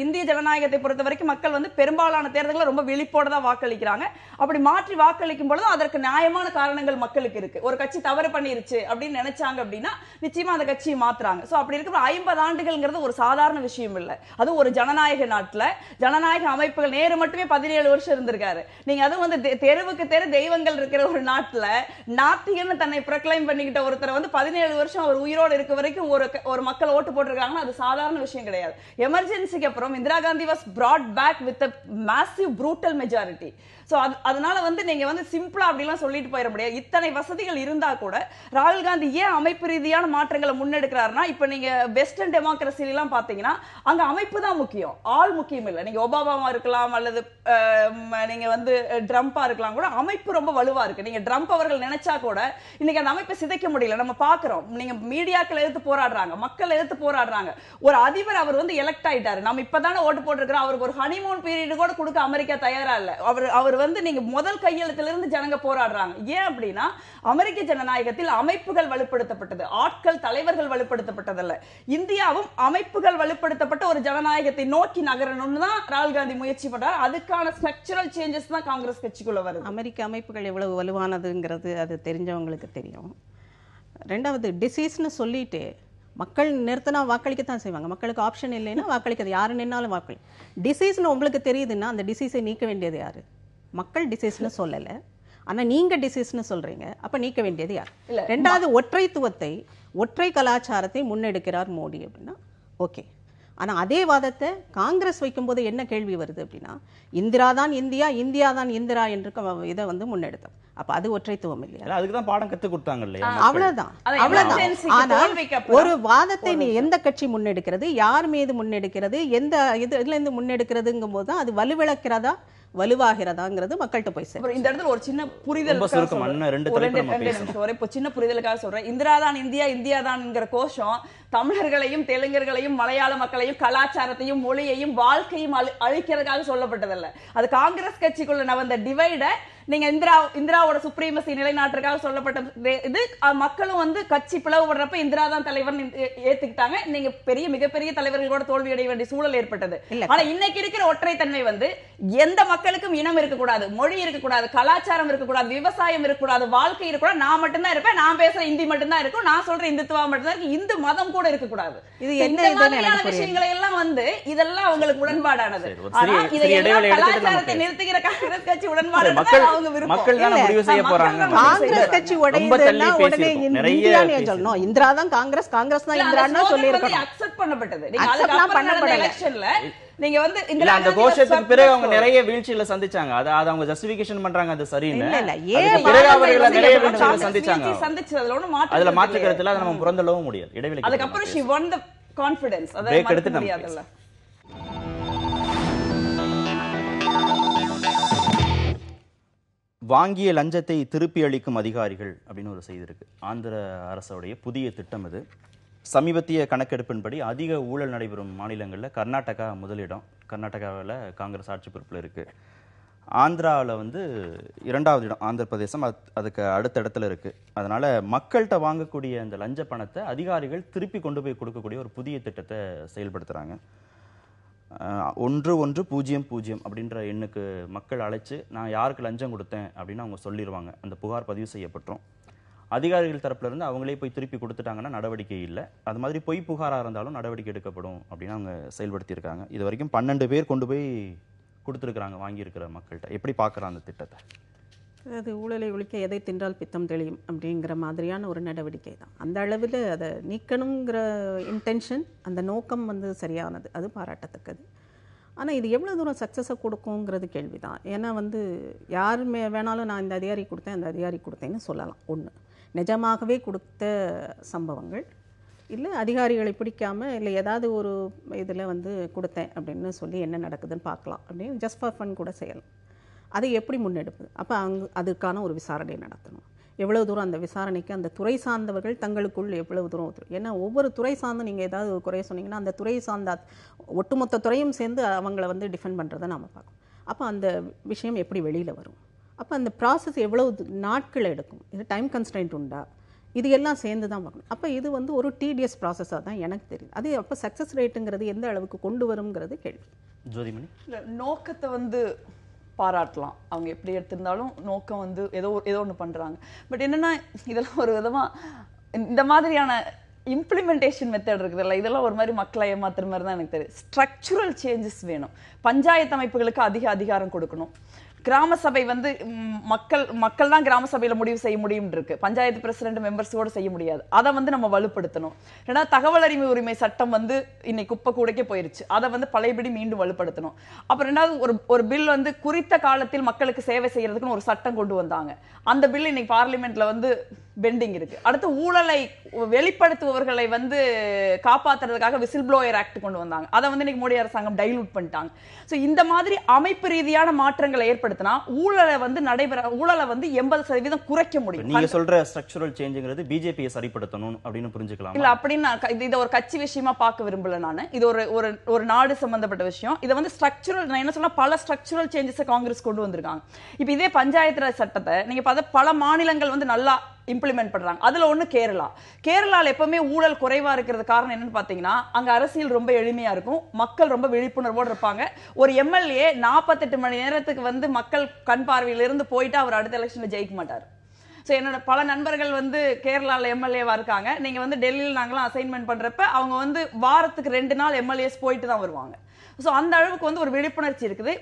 இந்திய ஜனநாயகத்தை பொறுத்த வரைக்கும் மக்கள் வந்து பெரும்பாலான தேர்தல்களை ரொம்ப விழிப்போட தான் வாக்களிக்கிறாங்க. அப்படி மாற்றி வாக்களிக்கும் பொழுது அதற்கு நியாயமான காரணங்கள் மக்களுக்கு இருக்கு. ஒரு கட்சி தவறு பண்ணிருச்சு அப்படின்னு நினைச்சாங்க அப்படின்னா நிச்சயமா அந்த கட்சியை மாத்துறாங்க. சோ அப்படி இருக்கிற 50 ஆண்டுகள்ங்கிறது ஒரு சாதாரண விஷயம் இல்ல. அது ஒரு ஜனநாயக நாட்டுல ஜனநாயக அமைப்புகள் நேரு மட்டுமே 17 வருஷம் இருந்திருக்காரு. நீங்க அதுவும் வந்து தெருவுக்கு தெரு தெய்வங்கள் இருக்கிற ஒரு நாட்டுல நாத்திகன்னு தன்னை ப்ரொக்ளைம் பண்ணிக்கிட்ட ஒருத்தர் வந்து 17 வருஷம் அவர் உயிரோடு இருக்க வரைக்கும் ஒரு மக்கள் ஓட்டு போட்டிருக்காங்கன்னா அது சாதாரண விஷயம் கிடையாது. எமர்ஜென்சிக்கு அப்புறம் Indira Gandhi was brought back with a massive brutal majority. So அதனால வந்து நீங்க வந்து சிம்பிளா அப்படிலாம் சொல்லிட்டு போயிட முடியாது. இத்தனை வசதிகள் இருந்தா கூட ராகுல் காந்தி ஏன் அமைப்பு ரீதியான மாற்றங்களை முன்னெடுக்கிறாருன்னா, இப்ப நீங்க வெஸ்டர்ன் டெமோக்ரஸில எல்லாம் பாத்தீங்கன்னா அங்க அமைப்பு தான் முக்கியம், ஆள் முக்கியம் இல்ல. நீங்க ஒபாமா இருக்கலாம் அல்லது நீங்க வந்து ட்ரம்பா இருக்கலாம், கூட அமைப்பு ரொம்ப வலுவா இருக்கு. நீங்க ட்ரம்ப் அவர்கள் நினைச்சா கூட இன்னைக்கு அந்த அமைப்பை சிதைக்க முடியல. நம்ம பாக்குறோம், நீங்க மீடியாக்கள் எதிர்த்து போராடுறாங்க, மக்கள் எதிர்த்து போராடுறாங்க. ஒரு அதிபர் அவர் வந்து எலெக்ட் ஆயிட்டாரு, நம்ம இப்பதானே ஓட்டு போட்டிருக்கிறோம், அவருக்கு ஒரு ஹனிமூன் பீரியட் கூட கொடுக்க அமெரிக்கா தயாரா இல்ல. அவர் வந்து நீங்க முதல் கையெழுத்துல இருந்து ஜனங்க போராடுறாங்க. ஏன் அப்படின்னா அமெரிக்க ஜனநாயகத்தில் அமைப்புகள் வலுப்படுத்தப்பட்டது, ஆட்கள் தலைவர்கள் வலுப்படுத்தப்பட்டதல்ல. இந்தியாவும் அமைப்புகள் வலுப்படுத்தப்பட்ட ஒரு ஜனநாயகத்தை நோக்கி நகரணும்னு தான் ராகுல் காந்தி முயற்சி பண்றார். அதுக்கான ஸ்ட்ரக்சரல் சேஞ்சஸ் தான் காங்கிரஸ் கட்சிக்குள்ள வருது. அமெரிக்க அமைப்புகள் எவ்வளவு வலுவானதுங்கிறது அது தெரிஞ்சவங்களுக்கு தெரியும். ரெண்டாவது, டிசீஸ்னு சொல்லிட்டு மக்கள் நிறுத்தினா வாக்களிக்கத்தான் செய்வாங்க. மக்களுக்கு ஆப்ஷன் இல்லைன்னா வாக்களிக்கிறது, யாரு நின்னாலும் வாக்களி. டிசீஸ்னு உங்களுக்கு தெரியுதுன்னா அந்த டிசீஸை நீக்க வேண்டியது யாரு? மக்கள் டிசீஸ்னு சொல்லலை, ஆனா நீங்க டிசீஸ்னு சொல்றீங்க. அப்ப நீக்க வேண்டியது யார்? ரெண்டாவது, ஒற்றைத்துவத்தை, ஒற்றை கலாச்சாரத்தை முன்னெடுக்கிறார் மோடி அப்படின்னா ஓகே. ஆனா அதே வாதத்தை காங்கிரஸ் வைக்கும்போது என்ன கேள்வி வருது அப்படின்னா, இந்திரா தான் இந்தியா, இந்தியா தான் இந்திரா என்று இதை வந்து முன்னெடுத்தோம். அப்ப அது ஒற்றைத்துவம் இல்லையா? அதுக்குதான் பாடம் கத்து கொடுத்தாங்க இல்லையா? அவ்வளவுதான். ஆனால் ஒரு வாதத்தை எந்த கட்சி முன்னெடுக்கிறது, யார் மீது முன்னெடுக்கிறது, எந்த இதுல இருந்து முன்னெடுக்கிறதுங்கும் போது அது வலுவிழக்கிறதா வலுவாகிறதாங்கிறது மக்கள்கிட்ட போய் சேரும். இந்த இடத்துல ஒரு சின்ன புரிதலுக்காக சொல்றேன். இந்திரா தான் இந்தியா, இந்தியா தான்ங்கிற கோஷம் தமிழர்களையும் தெலுங்கர்களையும் மலையாள மக்களையும் கலாச்சாரத்தையும் மொழியையும் வாழ்க்கையும் அழிக்கிறதுக்காக சொல்லப்பட்டதல்ல. அது காங்கிரஸ் கட்சிக்குள்ள வந்த டிவைட நீங்க இந்திராவோட சுப்ரீமசி நிலைநாட்டுக்காக சொல்லப்பட்ட இது மக்களும் வந்து கட்சி பிளவுபடுறப்ப இந்திரா தான் தலைவர் ஏத்துக்கிட்டாங்க. நீங்க மிகப்பெரிய தலைவர்கள் கூட தோல்வி அடைய வேண்டிய சூழல் ஏற்பட்டது. ஆனா இன்னைக்கு இருக்கிற ஒற்றைத்தன்மை வந்து எந்த மக்களுக்கும் இனம் இருக்கக்கூடாது, மொழி இருக்கக்கூடாது, கலாச்சாரம் இருக்கக்கூடாது, விவசாயம் இருக்கக்கூடாது, வாழ்க்கை இருக்கக்கூடாது, நான் மட்டும்தான் இருப்பேன், நான் பேசுற இந்தி மட்டும்தான் இருக்கும், நான் சொல்ற இந்துத்துவா மட்டும்தான் இருக்கு, இந்து மதம் கூட இருக்கக்கூடாது. இது என்ன விஷயங்களை எல்லாம் வந்து இதெல்லாம் அவங்களுக்கு உடன்பாடானது. கலாச்சாரத்தை நிறுத்துகிற காங்கிரஸ் கட்சி உடன்பாடு அவங்க விருப்பம். காங்கிரஸ் கட்சி உடையதுன்னா உடனே இந்தியான்னு சொல்லணும். இந்திரா தான் காங்கிரஸ், காங்கிரஸ் தான் இந்திரான்னு சொல்லியிருக்கணும். அக்செப்ட் பண்ணப்பட்டது. நீங்க எலெக்ஷன்ல நீங்க வந்து அந்த கோஷத்துக்கு பிறகு அவங்க நிறைய வீழ்ச்சிகளை சந்திச்சாங்க. அது அவங்க ஜஸ்டிபிகேஷன் பண்றாங்க, அது சரியில்லை. பிறகு அவர்கள் நிறைய வீழ்ச்சிகளை சந்திச்சாங்க. அதுல மாற்று கருத்துல அதை நம்ம புறந்தள்ளவும் முடியாது. இடைவெளி அதுக்கப்புறம் she won the confidence. அதை மறக்க முடியாதுல்ல. வாங்கிய லஞ்சத்தை திருப்பி அளிக்கும் அதிகாரிகள் அப்படின்னு ஒரு செய்தி இருக்கு. ஆந்திர அரசுடைய புதிய திட்டம் இது. சமீபத்திய கணக்கெடுப்பின்படி அதிக ஊழல் நடைபெறும் மாநிலங்களில் கர்நாடகா முதலிடம். கர்நாடகாவில் காங்கிரஸ் ஆட்சி பொறுப்பில் இருக்கு. ஆந்திராவில் வந்து 2வது இடம் ஆந்திர பிரதேசம், அதுக்கு அடுத்த இடத்துல இருக்கு. அதனால மக்கள்கிட்ட வாங்கக்கூடிய அந்த லஞ்ச பணத்தை அதிகாரிகள் திருப்பி கொண்டு போய் கொடுக்கக்கூடிய ஒரு புதிய திட்டத்தை செயல்படுத்துறாங்க. 1100 அப்படின்ற எண்ணுக்கு மக்கள் அழைச்சு நான் யாருக்கு லஞ்சம் கொடுத்தேன் அப்படின்னு அவங்க சொல்லிடுவாங்க. அந்த புகார் பதிவு செய்யப்பட்டோம். அதிகாரிகள் தரப்புல இருந்து அவங்களே போய் திருப்பி கொடுத்துட்டாங்கன்னா நடவடிக்கை இல்லை. அது மாதிரி பொய் புகாராக இருந்தாலும் நடவடிக்கை எடுக்கப்படும் அப்படின்னு அவங்க செயல்படுத்தியிருக்காங்க. இது வரைக்கும் 12 பேர் கொண்டு போய் கொடுத்துருக்குறாங்க வாங்கியிருக்கிற மக்கள்கிட்ட. எப்படி பார்க்குறாங்க அந்த திட்டத்தை? அது ஊழலை ஒழிக்க எதை தின்றால் பித்தம் தெளியும் அப்படிங்கிற மாதிரியான ஒரு நடவடிக்கை தான். அந்த அளவில் அதை நீக்கணுங்கிற இன்டென்ஷன், அந்த நோக்கம் வந்து சரியானது, அது பாராட்டத்தக்கது. ஆனால் இது எவ்வளோ தூரம் சக்ஸஸை கொடுக்குங்கிறது கேள்வி தான். ஏன்னா வந்து யார் வேணாலும் நான் இந்த அதிகாரி கொடுத்தேன் அந்த அதிகாரி கொடுத்தேன்னு சொல்லலாம். ஒன்று நிஜமாகவே கொடுத்த சம்பவங்கள், இல்லை அதிகாரிகளை பிடிக்காமல் இல்லை ஏதாவது ஒரு இதில் வந்து கொடுத்தேன் அப்படின்னு சொல்லி என்ன நடக்குதுன்னு பார்க்கலாம் அப்படின்னு ஜஸ்ட் ஃபார் ஃபன் கூட செய்யலாம். அதை எப்படி முன்னெடுப்பது? அப்போ அதுக்கான ஒரு விசாரணை நடத்தணும். எவ்வளவு தூரம் அந்த விசாரணைக்கு அந்த துறை சார்ந்தவர்கள் தங்களுக்குள் எவ்வளவு தூரம் ஏன்னா ஒவ்வொரு துறை சார்ந்து நீங்கள் ஏதாவது ஒரு குறைய சொன்னீங்கன்னா அந்த துறை சார்ந்த ஒட்டுமொத்த துறையும் சேர்ந்து அவங்கள வந்து டிஃபெண்ட் பண்ணுறதை நாம் பார்க்கணும். அப்போ அந்த விஷயம் எப்படி வெளியில் வரும்? அப்போ அந்த ப்ராசஸ் எவ்வளவு நாட்கள் எடுக்கும்? இது டைம் கன்ஸ்ட்ரெயின்ட் உண்டா? இது எல்லாம் சேர்ந்து தான் பார்க்கணும். அப்போ இது வந்து ஒரு டிடிஎஸ் ப்ராசஸாக தான் எனக்கு தெரியுது. அது அப்போ சக்ஸஸ் ரேட்டுங்கிறது எந்த அளவுக்கு கொண்டு வருங்கிறது கேள்வி. ஜோதிமணி, நோக்கத்தை வந்து பாராட்டலாம். அவங்க எப்படி எடுத்திருந்தாலும் நோக்கம் வந்து ஏதோ ஒன்று பண்றாங்க. பட் என்னன்னா இதெல்லாம் ஒரு விதமா இந்த மாதிரியான இம்ப்ளிமெண்டேஷன் மெத்தட் இருக்குதுல்ல, இதெல்லாம் ஒரு மாதிரி மக்களை ஏமாத்துற மாதிரி தான் எனக்கு தெரியும். ஸ்ட்ரக்சுரல் சேஞ்சஸ் வேணும். பஞ்சாயத்து அமைப்புகளுக்கு அதிக அதிகாரம் கொடுக்கணும். கிராம சபை வந்து மக்கள் தான் கிராம சபையில முடிவு செய்ய முடியும் இருக்கு. பஞ்சாயத்து பிரசிடென்ட் மெம்பர்ஸோட செய்ய முடியாது. அதை வந்து நம்ம வலுப்படுத்தணும். ஏன்னா தகவல் அறிவு உரிமை சட்டம் வந்து இன்னைக்கு குப்பை கூடைக்கே போயிருச்சு. அதை வந்து பழையபடி மீண்டும் வலுப்படுத்தணும். அப்புறம் ரெண்டாவது ஒரு பில் வந்து குறித்த காலத்தில் மக்களுக்கு சேவை செய்யறதுக்குன்னு ஒரு சட்டம் கொண்டு வந்தாங்க. அந்த பில் இன்னைக்கு பார்லிமெண்ட்ல வந்து பெண்டிங் இருக்கு. அடுத்து ஊழலை வெளிப்படுத்துபவர்களை வந்து காப்பாத்துறதுக்காக விசில் ப்ளோயர் ஆக்ட் கொண்டு வந்தாங்க. அதை வந்து இன்னைக்கு மோடி அரசாங்கம் டைலூட் பண்ணிட்டாங்க. சோ இந்த மாதிரி அமைப்பு ரீதியான மாற்றங்களை ஏற்படுத்தினா ஊழலை வந்து 80% குறைக்க முடியும். நீங்க சொல்ற ஸ்ட்ரக்சரல் சேஞ்ச்ங்கிறது பிஜேபியை சரிப்படுத்தணும் அப்படின்னு புரிஞ்சுக்கலாம். இல்ல அப்படின்னா இத ஒரு கட்சி விஷயமா பார்க்க விரும்பல நானு. இது ஒரு நாடு சம்பந்தப்பட்ட விஷயம். இதை வந்து ஸ்ட்ரக்சரல், நான் என்ன சொல்ல, பல ஸ்ட்ரக்சரல் சேஞ்சஸ் காங்கிரஸ் கொண்டு வந்திருக்காங்க. இப்ப இதே பஞ்சாயத்து ராஜ் சட்டத்தை நீங்க பல மாநிலங்கள் வந்து நல்லா இம்ப்ளிமெண்ட் பண்றாங்க. அதுல ஒண்ணு கேரளால எப்பவுமே ஊழல் குறைவா இருக்கிறது காரணம் என்னன்னு பாத்தீங்கன்னா அங்க அரசியல் ரொம்ப எளிமையா இருக்கும். மக்கள் ரொம்ப விழிப்புணர்வோடு இருப்பாங்க. ஒரு எம்எல்ஏ 48 மணி நேரத்துக்கு வந்து மக்கள் கண் பார்வையில இருந்து போயிட்டு அவர் அடுத்த எலெக்ஷன்ல ஜெயிக்க மாட்டார். சோ என்னோட பல நண்பர்கள் வந்து கேரளால எம்எல்ஏவா இருக்காங்க. நீங்க வந்து டெல்லியில் நாங்களாம் அசைன்மெண்ட் பண்றப்ப அவங்க வந்து வாரத்துக்கு 2 நாள் எம்எல்ஏஸ் போயிட்டு தான் வருவாங்க. சோ அந்த அளவுக்கு வந்து ஒரு விழிப்புணர்ச்சி இருக்குது.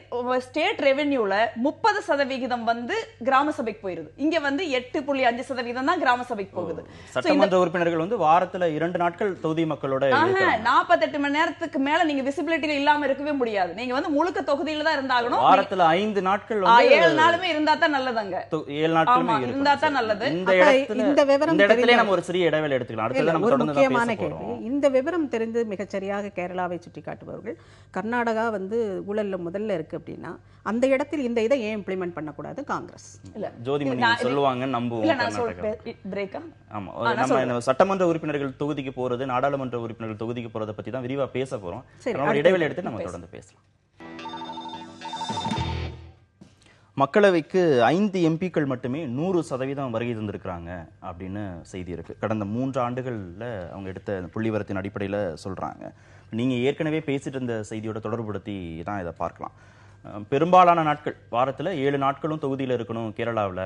ஸ்டேட் ரெவென்யூல 30% வந்து கிராம சபைக்கு போயிருது. இங்க வந்து 8.5% தான் கிராம சபைக்கு போகுது. சட்டமன்ற உறுப்பினர்கள் வந்து வாரத்துல 2 நாட்கள் தொகுதி மக்களோட 48 மணி நேரத்துக்கு மேல நீங்க விசிபிலிட்டில இல்லாம இருக்கவே முடியாது. நீங்க வந்து முழுக்க தொகுதியில தான் இருந்தாகணும். வாரத்துல 5 நாட்கள் 7 நாளுமே இருந்தா தான் நல்லதுங்க. 7 நாட்களுமே இருந்தா தான் நல்லது. இந்த விவரம் இடத்துல நம்ம ஒரு சிறிய இடைவேளை எடுத்துக்கலாம். அடுத்து நம்ம தொடர்ந்து முக்கியமான கேள்வி. இந்த விவரம் தெரிந்து மிகச்சரியாக கேரளாவை சுட்டி காட்டுபவர்கள் கர்நாடகா வந்து ஊழல்ல முதல்ல இருக்கு அப்படின்னா அந்த இடத்தில் இந்த இதை ஏன் இம்ப்ளிமெண்ட் பண்ணக்கூடாது காங்கிரஸ்? இல்ல ஜோதிமணி சொல்லுவாங்க, நம்புவோம். நம்ம சட்டமன்ற உறுப்பினர்கள் தொகுதிக்கு போறது, நாடாளுமன்ற உறுப்பினர்கள் தொகுதிக்கு போறதை பத்தி தான் விரிவா பேச போறோம். இடைவேளை எடுத்து நம்ம தொடர்ந்து பேசலாம். மக்களவைக்கு 5 எம்பிக்கள் மட்டுமே 100% வருகை தந்திருக்கிறாங்க அப்படின்னு செய்தி இருக்கு. கடந்த 3 ஆண்டுகள்ல அவங்க எடுத்த புள்ளிவரத்தின் அடிப்படையில் சொல்றாங்க. நீங்க ஏற்கனவே பேசிட்டு இருந்த செய்தியோட தொடர்புபடுத்தி தான் இதை பார்க்கலாம். பெரும்பாலான நாட்கள், வாரத்துல 7 நாட்களும் தொகுதியில் இருக்கணும் கேரளாவில்,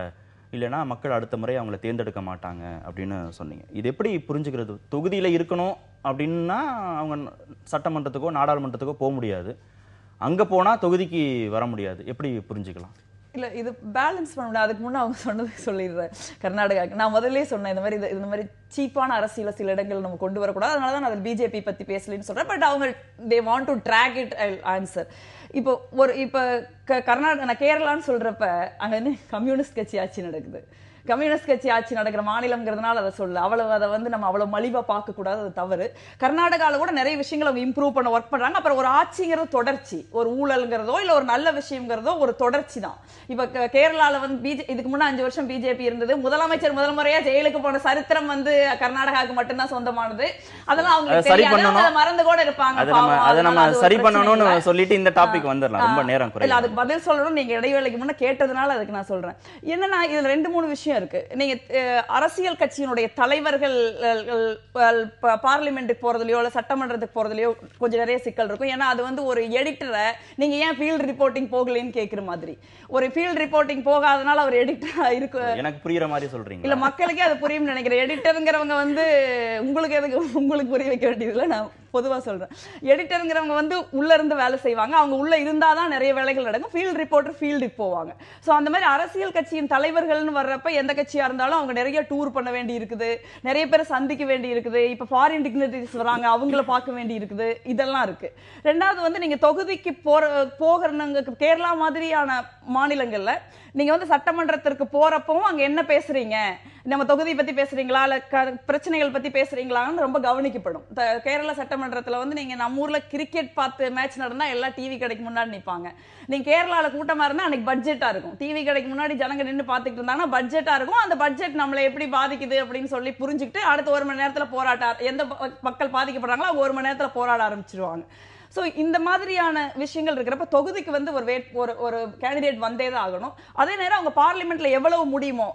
இல்லைன்னா மக்கள் அடுத்த முறை அவங்கள தேர்ந்தெடுக்க மாட்டாங்க அப்படின்னு சொன்னீங்க. இது எப்படி புரிஞ்சுக்கிறது? தொகுதியில இருக்கணும் அப்படின்னா அவங்க சட்டமன்றத்துக்கோ நாடாளுமன்றத்துக்கோ போக முடியாது, அங்க போனா தொகுதிக்கு வர முடியாது, எப்படி புரிஞ்சுக்கலாம்? இல்ல இது பேலன்ஸ் பண்ண முடியாது. அதுக்கு முன்னே அவங்க சொன்னதை சொல்லிடுறேன். கர்நாடகாக்கு நான் முதல்ல சொன்னேன், இந்த மாதிரி சீப்பான அரசியல சில இடங்கள் நம்ம கொண்டு வரக்கூடாது, அதனால தான் நான் பிஜேபி பத்தி பேசலன்னு சொல்றேன். பட் அவங்க they want to track it answer. இப்போ கர்நாடகா, நான் கேரளான்னு சொல்றப்ப அங்க வந்து கம்யூனிஸ்ட் கட்சி ஆட்சி நடக்குது. கம்யூனிஸ்ட் கட்சி ஆட்சி நடக்கிற மாநிலம்ங்கிறதுனால அதை சொல்ல அதை வந்து நம்ம அவ்வளவு மலிவா பார்க்க கூடாது, அது தவறு. கர்நாடகால கூட நிறைய விஷயங்கள் அவங்க இம்ப்ரூவ் பண்ண ஒர்க் பண்றாங்க. அப்புறம் ஒரு ஆட்சிங்கிறது தொடர்ச்சி, ஒரு ஊழல்ங்கிறதோ இல்ல ஒரு நல்ல விஷயங்கிறதோ ஒரு தொடர்ச்சி தான். இப்ப கேரளால வந்து இதுக்கு முன்ன 5 வருஷம் பிஜேபி இருந்தது. முதலமைச்சர் முதல் முறையா ஜெயிலுக்கு போன சரித்திரம் வந்து கர்நாடகாவுக்கு மட்டும்தான் சொந்தமானது. அதெல்லாம் அவங்களுக்கு தெரியாது, மறந்து கூட இருப்பாங்க. அதை நம்ம சரி பண்ணணும்னு சொல்லிட்டு இந்த டாபிக் வந்துடலாம், ரொம்ப நேரம் குறையல. அதுக்கு பதில் சொல்லணும், நீங்க இடைவேளைக்கு முன்ன கேட்டதுனால அதுக்கு நான் சொல்றேன். என்னன்னா இதுல 2-3 விஷயம் இருக்கு. நீங்க அரசியல் கட்சியினுடைய தலைவர்கள் பார்லிமெண்ட்டுக்கு போறதுலயோ இல்ல சட்டமன்றத்துக்கு போறதுலயோ கொஞ்சம் நிறைய சிக்கல் இருக்கும். ஏன்னா அது வந்து ஒரு எடிட்டரை நீங்க ஏன் ஃபீல்ட் ரிப்போர்ட்டிங் போகலன்னு கேக்குற மாதிரி. ஒரு ஃபீல்ட் ரிப்போர்ட்டிங் போகாதனால அவர் எடிட்டரா இருக்கு. எனக்கு புரியுற மாதிரி சொல்றீங்க? இல்ல, மக்களுக்கே அது புரியும் நினைக்கிறேன். எடிட்டருங்கிறவங்க வந்து உங்களுக்கு புரிய வைக்க வேண்டியதுல நான் பொதுவா சொல்றேன். எடிட்டருங்கிறவங்க வந்து உள்ள இருந்து வேலை செய்வாங்க. அவங்க உள்ள இருந்தாதான் நிறைய வேலைகள் நடக்கும். ஃபீல்ட் ரிப்போர்ட்டர் ஃபீல்டுக்கு போவாங்க. சோ அந்த மாதிரி அரசியல் கட்சியின் தலைவர்கள்னு வர்றப்ப எந்த கட்சியா இருந்தாலும் அவங்க நிறைய டூர் பண்ண வேண்டி இருக்குது, நிறைய பேரை சந்திக்க வேண்டி இருக்குது. இப்ப ஃபாரின் டிக்னிட்டரிஸ் வராங்க, அவங்கள பார்க்க வேண்டி இருக்குது, இதெல்லாம் இருக்கு. ரெண்டாவது வந்து நீங்க தொகுதிக்கு போகிறவங்க கேரளா மாதிரியான மாநிலங்கள்ல நீங்க வந்து சட்டமன்றத்திற்கு போறப்பவும் அங்க என்ன பேசுறீங்க, நம்ம தொகுதி பத்தி பேசுறீங்களா இல்ல பிரச்சனைகள் பத்தி பேசுறீங்களான்னு ரொம்ப கவனிக்கப்படும். கேரளா சட்டமன்றத்துல வந்து நீங்க நம்ம ஊர்ல கிரிக்கெட் பார்த்து மேட்ச் நடந்தா எல்லாம் டிவி கடைக்கு முன்னாடி நிப்பாங்க. நீங்க கேரளால கூட்டமா இருந்தா அன்னைக்கு பட்ஜெட்டா இருக்கும். டிவி கடைக்கு முன்னாடி ஜனங்க நின்று பாத்துட்டு இருந்தாங்கன்னா பட்ஜெட்டா இருக்கும். அந்த பட்ஜெட் நம்மளை எப்படி பாதிக்குது அப்படின்னு சொல்லி புரிஞ்சுக்கிட்டு அடுத்த 1 மணி நேரத்துல எந்த மக்கள் பாதிக்கப்படுறாங்களோ அவங்க 1 மணி நேரத்துல போராட ஆரம்பிச்சிருவாங்க. சோ இந்த மாதிரியான விஷயங்கள் இருக்கிறப்ப தொகுதிக்கு வந்து ஒரு கேண்டிடேட் வந்தே தான் ஆகணும். அதே நேரம் அவங்க பார்லிமெண்ட்ல எவ்வளவு முடியுமோ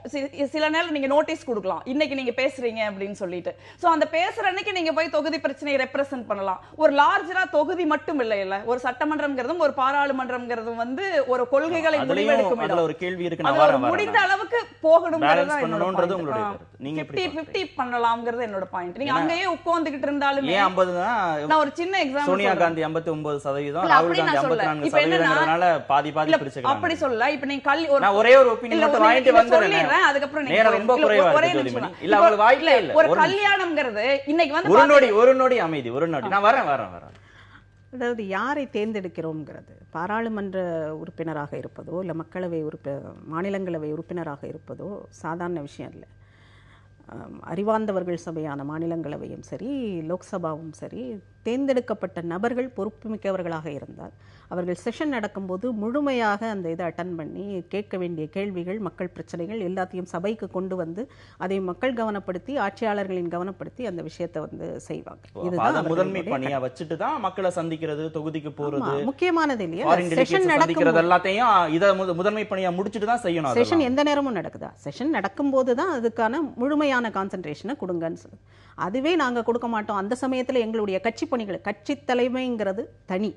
சில நேரம் நீங்க நோட்டீஸ் கொடுக்கலாம், இன்னைக்கு நீங்க பேசுறீங்க அப்படின்னு சொல்லிட்டு. சோ அந்த பேசுற அன்னைக்கு நீங்க போய் தொகுதி பிரச்சனையை ரெப்ரசென்ட் பண்ணலாம். ஒரு லார்ஜரா தொகுதி மட்டும் இல்ல, ஒரு சட்டமன்றம்ங்கிறதும் ஒரு பாராளுமன்றம்ங்கிறதும் வந்து ஒரு கொள்கைகளை முடிவெடுக்கும் இடம். ஒரு கேள்வி இருக்கு, முடிந்த அளவுக்கு போகணும்ங்கிறது என்னோட நீங்க 50-50 பண்ணலாம்ங்கிறது என்னோட பாயிண்ட். நீங்க அங்கேயே உட்கார்ந்துகிட்டு இருந்தாலும் ஏன் 50 நான் ஒரு சின்ன எக்ஸாம்பிள், சோனியா காந்தி 59%, ராகுல் காந்தி 54%, பாதி பிரிச்சுக்கலாம். அப்படி சொல்ல இப்ப நீங்க நான் ஒரே ஒரு ஒபினியன் மட்டும் வாங்கிட்டு வந்துறேன். அதுக்கப்புறம் நீங்க ரொம்ப குறைவா இருக்கு. இல்ல அவங்களுக்கு வாய்ப்பே இல்ல. ஒரு கல்யாணம்ங்கிறது இன்னைக்கு வந்து ஒரு நொடி அமைதி, ஒரு நொடி. நான் வரேன். அதாவது யாரை தேர்ந்தெடுக்கிறோம்ங்கிறது பாராளுமன்ற உறுப்பினராக இருப்பதோ இல்ல மக்களவை மாநிலங்களவை உறுப்பினராக இருப்பதோ சாதாரண விஷயம் இல்லை. அறிவார்ந்தவர்கள் சபையான மாநிலங்களவையும் சரி லோக்சபாவும் சரி தேர்ந்தெடுக்கப்பட்ட நபர்கள் பொறுப்புமிக்கவர்களாக இருந்தால் அவர்கள் செஷன் நடக்கும்போது முழுமையாக அந்த இதை அட்டன் பண்ணி கேட்க வேண்டிய கேள்விகள், மக்கள் பிரச்சனைகள் எல்லாத்தையும் சபைக்கு கொண்டு வந்து அதை மக்கள் கவனப்படுத்தி ஆட்சியாளர்களின் கவனப்படுத்தி அந்த விஷயத்தை வந்து செய்வாங்க. இதுதான் முதன்மை பணியா வச்சுட்டு தான் மக்களை சந்திக்கிறது, தொகுதிக்கு போறது முக்கியமானது இல்லையா. செஷன் நடக்கிறது எல்லாத்தையும் இத முதன்மை பணியா முடிச்சிட்டு தான் செய்யணும். செஷன் எந்த நேரமும் நடக்குதா? செஷன் நடக்கும்போது தான் அதுக்கான முழுமையான கான்சென்ட்ரேஷனை கொடுங்கன்னு சொல்லு. அதுவே நாங்க கொடுக்க மாட்டோம். அந்த சமயத்துல எங்களுடைய கட்சி பணிகள், கட்சி தலைமைங்கிறது தனி,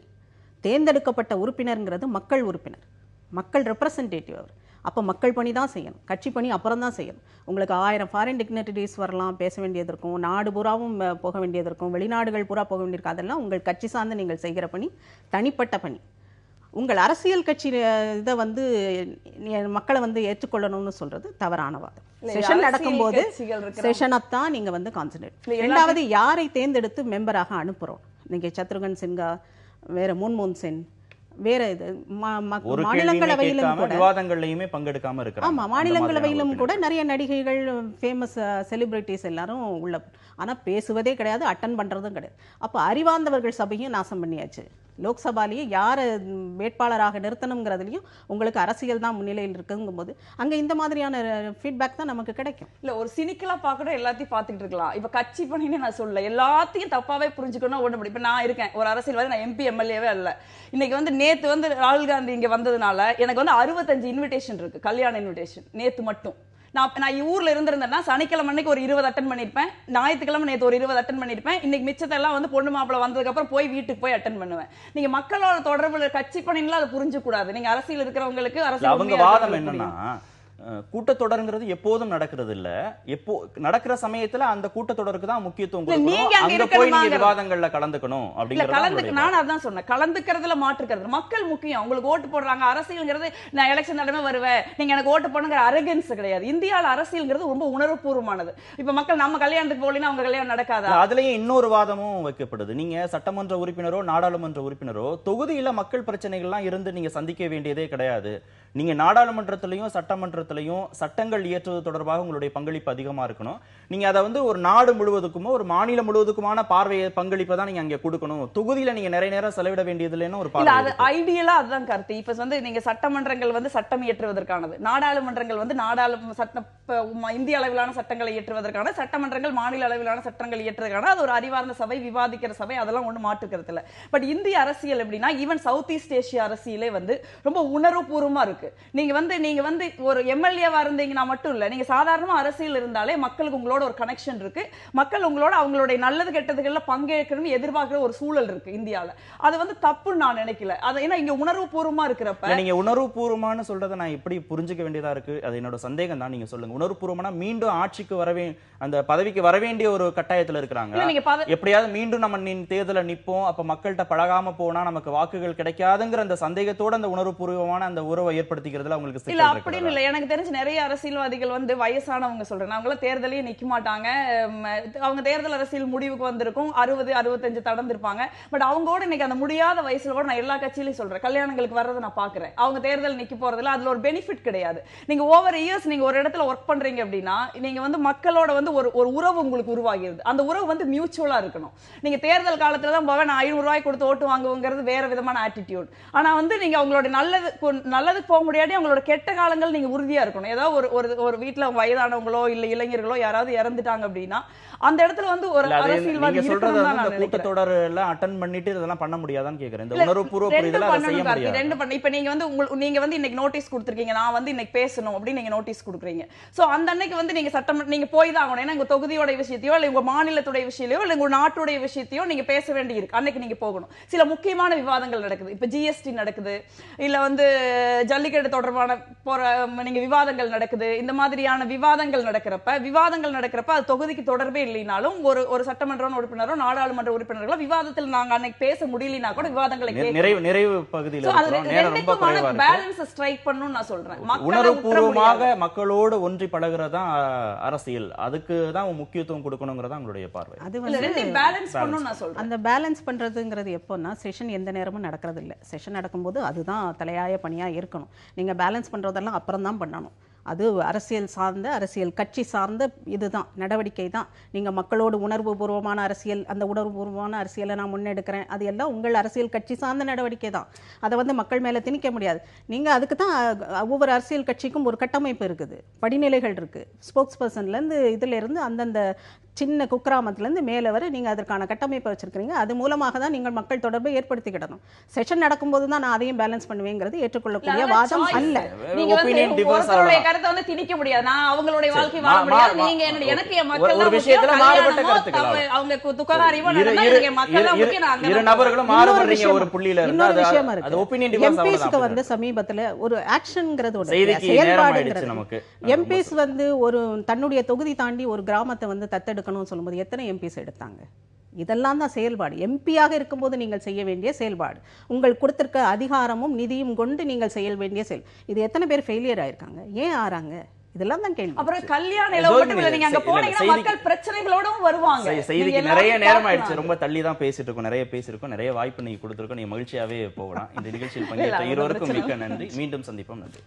தேர்ந்தெடுக்கப்பட்ட உறுப்பினர்ங்கிறது மக்கள் உறுப்பினர், மக்கள் ரெப்ரசன்டேட்டிவ் அவர். அப்போ மக்கள் பணி தான் செய்யணும், கட்சி பணி அப்புறம் தான் செய்யணும். உங்களுக்கு 1000 ஃபாரின் டிக்னிட்டரிஸ் வரலாம், பேச வேண்டியது இருக்கும், நாடு பூராவும் போக வேண்டியது இருக்கும், வெளிநாடுகள் பூரா போக வேண்டியிருக்கும். அதெல்லாம் உங்கள் கட்சி சார்ந்து நீங்கள் செய்கிற பணி, தனிப்பட்ட பணி. உங்கள் அரசியல் கட்சி இதை வந்து மக்களை வந்து ஏற்றுக்கொள்ளணும்னு சொல்றது தவறான வாதம். செஷன் நடக்கும்போது செஷனைத்தான் நீங்க வந்து கான்சென்ட்ரேட். இரண்டாவது, யாரை தேர்ந்தெடுத்து மெம்பராக அனுப்புறோம். நீங்க சத்ருகன் சின்ஹா, வேற மன்மோகன் சென், வேற இது மாநிலங்களவையிலும் கூட விவாதங்கள்லயுமே பங்கெடுக்காம இருக்காங்க. ஆமா, மாநிலங்களவையிலும் கூட நிறைய நடிகைகள், ஃபேமஸ் செலிபிரிட்டிஸ் எல்லாரும் உள்ள, ஆனா பேசுவதே கிடையாது, அட்டன் பண்றதும் கிடையாது. அப்ப அறிவார்ந்தவர்கள் சபையும் நாசம் பண்ணியாச்சு. லோக்சபாலேயே யாரை வேட்பாளராக நிறுத்தணுங்கிறதுலையும் உங்களுக்கு அரசியல் தான் முன்னிலையில் இருக்குங்கும்போது அங்க இந்த மாதிரியான ஃபீட்பேக் தான் நமக்கு கிடைக்கும். இல்ல ஒரு சினிக்கலா பார்க்கணும், எல்லாத்தையும் பார்த்துட்டு இருக்கலாம். இப்ப கட்சி பணின்னு நான் சொல்ல எல்லாத்தையும் தப்பாவே புரிஞ்சுக்கணும் ஒண்ணு. இப்ப நான் இருக்கேன் ஒரு அரசியல்வாதி, நான் MP MLAவே அல்ல. இன்னைக்கு வந்து நேத்து வந்து ராகுல் காந்தி இங்க வந்ததுனால எனக்கு வந்து 65 இன்விடேஷன் இருக்கு, கல்யாண இன்விடேஷன் நேத்து மட்டும். நான் ஊர்ல இருந்திருந்தேன்னா சனிக்கிழமை அன்னைக்கு ஒரு 20 அட்டன் பண்ணிருப்பேன், ஞாயிற்றுக்கிழமை நேத்து ஒரு 20 அட்டன் பண்ணிருப்பேன். இன்னைக்கு மிச்சத்தெல்லாம் வந்து பொண்ணு மாப்பிள்ள வந்ததுக்கு அப்புறம் போய் வீட்டுக்கு போய் அட்டன் பண்ணுவேன். நீங்க மக்களோட தொடர்புல கட்சி பணிலாம் அதை புரிஞ்சு கூடாது. நீங்க அரசியல் இருக்கிறவங்களுக்கு அரசியல் அவங்க வாதம் என்னன்னா, கூட்டத்தொடர்ங்கிறது எப்போதும் நடக்கிறது இல்ல, எப்போ நடக்கிற சமயத்துல அந்த கூட்டத்தொடருக்கு தான் முக்கியத்துவம் கொடுக்கணும், அங்க போய் நீங்க விவாதங்கள்ல கலந்துக்கணும் அப்படிங்கறது. நான் அதான் சொன்னேன், கலந்துக்கிறதுல மாற்றுக்கிறது. மக்கள் முக்கியம், உங்களுக்கு ஓட்டு போடுறாங்க. அரசியல்ங்கிறது நான் எலெக்ஷன் நடமே வருவேன், நீங்க எனக்கு ஓட்டு போடுங்கிற அரகன்ஸ் கிடையாது. இந்தியால அரசியல்ங்கிறது ரொம்ப உணர்வுபூர்வமானது. இப்ப மக்கள் நம்ம கல்யாணத்துக்கு போலினா அவங்க கல்யாணம் நடக்காதா? அதுலயும் இன்னொரு வாதமும் வைக்கப்படுது. நீங்க சட்டமன்ற உறுப்பினரோ நாடாளுமன்ற உறுப்பினரோ தொகுதியில மக்கள் பிரச்சனைகள்லாம் இருந்து நீங்க சந்திக்க வேண்டியதே கிடையாது. நீங்க நாடாளுமன்றத்திலையும் சட்டமன்றத்திலையும் சட்டங்கள் இயற்றுவது தொடர்பாக உங்களுடைய பங்களிப்பு அதிகமா இருக்கணும். நீங்க அதை வந்து ஒரு நாடு முழுவதுக்குமோ ஒரு மாநிலம் முழுவதுக்குமான பார்வையை பங்களிப்பை தான் நீங்க அங்க கொடுக்கணும். தொகுதியில நீங்க நிறைய நேரம் செலவிட வேண்டியது இல்லைன்னு ஒரு பார்வை. அது ஐடியலா அதுதான் கருத்து. இப்ப வந்து நீங்க சட்டமன்றங்கள் வந்து சட்டம் இயற்றுவதற்கானது, நாடாளுமன்றங்கள் வந்து இந்திய அளவிலான சட்டங்களை இயற்றுவதற்கான, சட்டமன்றங்கள் மாநில அளவிலான சட்டங்கள் இயற்றுவதற்கான. அது ஒரு அறிவார்ந்த சபை, விவாதிக்கிற சபை, அதெல்லாம் ஒண்ணு மாற்றுக்கிறது இல்ல. பட் இந்திய அரசியல் எப்படின்னா, ஈவன் சவுத் ஈஸ்ட் ஏசியா அரசியலே வந்து ரொம்ப உணர்வுபூர்வமா இருக்கு. நீங்க வந்து ஒரு எம்எல்ஏவா இருந்தீங்கன்னா மட்டும் இல்ல, நீங்க சாதாரணமா அரசியல் இருந்தாலே மக்களுக்கு உங்களோட ஒரு கனெக்ஷன் இருக்கு. மக்கள் உங்களோட அவங்களுடைய நல்லது கெட்டதுகள்ல பங்கேற்கணும்னு எதிர்பார்க்கிற ஒரு சூழல் இருக்கு இந்தியால. அது வந்து தப்புன்னு நான் நினைக்கல. அது ஏன்னா இங்க உணர்வுபூர்வமா இருக்கிறப்ப. நீங்க உணர்வுபூர்வமான சொல்றதை நான் எப்படி புரிஞ்சுக்க வேண்டியதா இருக்கு, அது என்னோட சந்தேகம் தான். நீங்க சொல்லுங்க, உணர்வுபூர்வமான மீண்டும் ஆட்சிக்கு அந்த பதவிக்கு வர வேண்டிய ஒரு கட்டாயத்துல இருக்கிறாங்க. எப்படியாவது மீண்டும் நம்ம தேர்தல நிப்போம், அப்ப மக்கள்கிட்ட பழகாம போனா நமக்கு வாக்குகள் கிடைக்காதுங்கிற அந்த சந்தேகத்தோட அந்த உணர்வுபூர்வமான அந்த உறவை ஏற்படுத்திக்கிறதுல உங்களுக்கு இல்ல அப்படின்னு இல்ல. எனக்கு தெரிஞ்சு நிறைய அரசியல்வாதிகள் வந்து வயசானவங்க சொல்றேன், அவங்கள தேர்தலையும் நிக்க மாட்டாங்க. அவங்க தேர்தல் அரசியல் முடிவுக்கு வந்திருக்கும், 60-65 தடந்திருப்பாங்க. பட் அவங்களோட இன்னைக்கு அந்த முடியாத வயசுல கூட நான் எல்லா கட்சியிலையும் சொல்றேன், கல்யாணங்களுக்கு வர்றதை நான் பாக்குறேன். அவங்க தேர்தல் நிக்க போறதுல அதுல ஒரு பெனிஃபிட் கிடையாது. நீங்க ஓவர் இயர்ஸ் நீங்க ஒரு இடத்துல ஒர்க் பண்றீங்க அப்படின்னா நீங்க வந்து மக்களோட வந்து ஒரு உறவு உங்களுக்கு உருவாகிறது. அந்த உறவு வந்து மியூச்சுவலா இருக்கணும். நீங்க தேர்தல் காலத்துல தான் போவேன், நான் 500 ரூபாய் கொடுத்து ஓட்டு வாங்குவோங்கிறது வேற விதமான ஆட்டிடியூட். ஆனா வந்து நீங்க அவங்களோட நல்லது போக முடியாட்டி அவங்களோட கெட்ட காலங்கள் நீங்க உறுதியா இருக்கணும். ஏதாவது ஒரு வீட்டுல வயதானவங்களோ இல்ல இளைஞர்களோ யாராவது இறந்துட்டாங்க அப்படின்னா அந்த இடத்துல வந்து ஒரு அரசியல்வாதி கூட்டத்தொடர் எல்லாம் அட்டெண்ட் பண்ணிட்டு இதெல்லாம் பண்ண முடியாதான்னு கேக்குறேன். இந்த உணர்வுபூர்வ புரிதல அதை செய்ய முடியாது. ரெண்டு பண்ண. இப்ப நீங்க வந்து இன்னைக்கு நோட்டீஸ் கொடுத்திருக்கீங்க, நான் வந்து இன்னைக்கு பேசணும் அப்படி நீங்க நோட்டீஸ் கொடுக்குறீங்க. சோ அந்த அன்னைக்கு வந்து நீங்க சட்டம் நீங்க போய் தான் ஆகணும். ஏன்னா உங்க தொகுதியோட விஷயத்தையோ இல்ல உங்க மாநிலத்துடைய விஷயத்தையோ இல்ல உங்க நாட்டுடைய விஷயத்தையோ நீங்க பேச வேண்டி இருக்கு. அன்னைக்கு நீங்க போகணும். சில முக்கியமான விவாதங்கள் நடக்குது. இப்ப GST நடக்குது, இல்ல வந்து ஜல்லிக்கட்டு தொடர்பான நீங்க விவாதங்கள் நடக்குது. இந்த மாதிரியான விவாதங்கள் நடக்கிறப்ப அது தொகுதிக்கு தொடர்பே இல்லைனாலும் ஒரு சட்டமன்ற உறுப்பினரோ நாடாளுமன்ற உறுப்பினர்களோ விவாதத்தில் நாங்க அன்னைக்கு பேச முடியலனா கூட விவாதங்களை நிறைவு பகுதியில நேரம் ரொம்ப குறைவா இருக்கு. பேலன்ஸ் ஸ்ட்ரைக் பண்ணனும் நான் சொல்றேன். உணர்வுபூர்வமாக மக்களோடு ஒன்றி பழகுறதா அரசியல், அதுக்கு தான் முக்கியத்துவம் கொடுக்கணும்ங்கறத உங்களுடைய பார்வை. அது வந்து பேலன்ஸ் பண்ணனும் நான் சொல்றேன். அந்த பேலன்ஸ் பண்றதுங்கிறது எப்போன்னா செஷன் எந்த நேரமும் நடக்கிறது இல்ல. செஷன் நடக்கும்போது அதுதான் தலையாய பணியா இருக்கணும். நீங்க பேலன்ஸ் பண்றதெல்லாம் அப்புறம் தான் பண்ணணும். அது அரசியல் சார்ந்த, அரசியல் கட்சி சார்ந்த இதுதான் நடவடிக்கை தான். நீங்க மக்களோடு உணர்வுபூர்வமான அரசியல், அந்த உணர்வுபூர்வமான அரசியலை நான் முன்னெடுக்கிறேன், அது எல்லாம் உங்கள் அரசியல் கட்சி சார்ந்த நடவடிக்கை தான். அதை வந்து மக்கள் மேல திணிக்க முடியாது. நீங்க அதுக்கு தான் ஒவ்வொரு அரசியல் கட்சிக்கும் ஒரு கட்டமைப்பு இருக்குது, படிநிலைகள் இருக்கு. ஸ்போக்ஸ் பர்சன்ல இருந்து இதுல இருந்து அந்தந்த சின்ன குக்கிராமத்துல இருந்து மேல வரை நீங்க அதற்கான கட்டமைப்பை வச்சிருக்கீங்க. அது மூலமாக தான் நீங்கள் மக்கள் தொடர்பை ஏற்படுத்திக்கிடணும். செஷன் நடக்கும்போது தான் நான் அதையும் பேலன்ஸ் பண்ணுவேங்கிறது ஏற்றுக்கொள்ளக்கூடிய வாதம் அல்ல. நீங்க வந்து கருத்தை வந்து திணிக்க முடியாது. நான் அவங்களுடைய வாழ்க்கை வாழ முடியாது. நீங்க எனக்கு மக்கள் ஒரு விஷயத்துல மாறுபட்ட கருத்துக்கள், அவங்க துக்காரிவோ நடந்தா நீங்க மக்கள் முக்கிய நான் இரு நபர்களும் மாறுபடுறீங்க ஒரு புள்ளியில இருந்து. அது ஒபினியன் டிஃபரன்ஸ் எம்பிஸ்க்கு வந்து சமீபத்துல ஒரு ஆக்ஷன்ங்கிறது ஒரு செயல்பாடுங்கிறது நமக்கு எம்பிஸ் வந்து ஒரு தன்னுடைய தொகுதி தாண்டி ஒரு கிராமத்தை வந்து தத்தெடுக்கணும்னு சொல்லும்போது எத்தனை எம்பிஸ் எடுத்தாங்க? இதெல்லாம் தான் செயல்பாடு. எம்பியாக இருக்கும்போது நீங்கள் செய்ய வேண்டிய செயல்பாடு, உங்கள் கொடுத்திருக்க அதிகாரமும் நிதியும் கொண்டு நீங்கள் செய்ய வேண்டிய செயல். இது எத்தனை பேர் ஃபெயிலியர் ஆயிருக்காங்க, ஏன் ஆறாங்க? இதெல்லாம் தான் கேள்வி. அப்புறம் கல்யாணம் மட்டும் இல்ல, நீங்க அங்க போனீங்கன்னா மக்கள் பிரச்சனைகளோடும் வருவாங்க. செய்திக்கு நிறைய நேரம் ஆயிடுச்சு, ரொம்ப தள்ளி தான் பேசிட்டு இருக்கோம், நிறைய பேசிருக்கோம், நிறைய வாய்ப்பு நீங்க கொடுத்திருக்கோம். நீங்க மகிழ்ச்சியாவே போகலாம். இந்த நிகழ்ச்சியில் பங்கேற்ற இருவருக்கும் மிக்க நன்றி. மீண்டும் சந்திப்போம். நன்றி.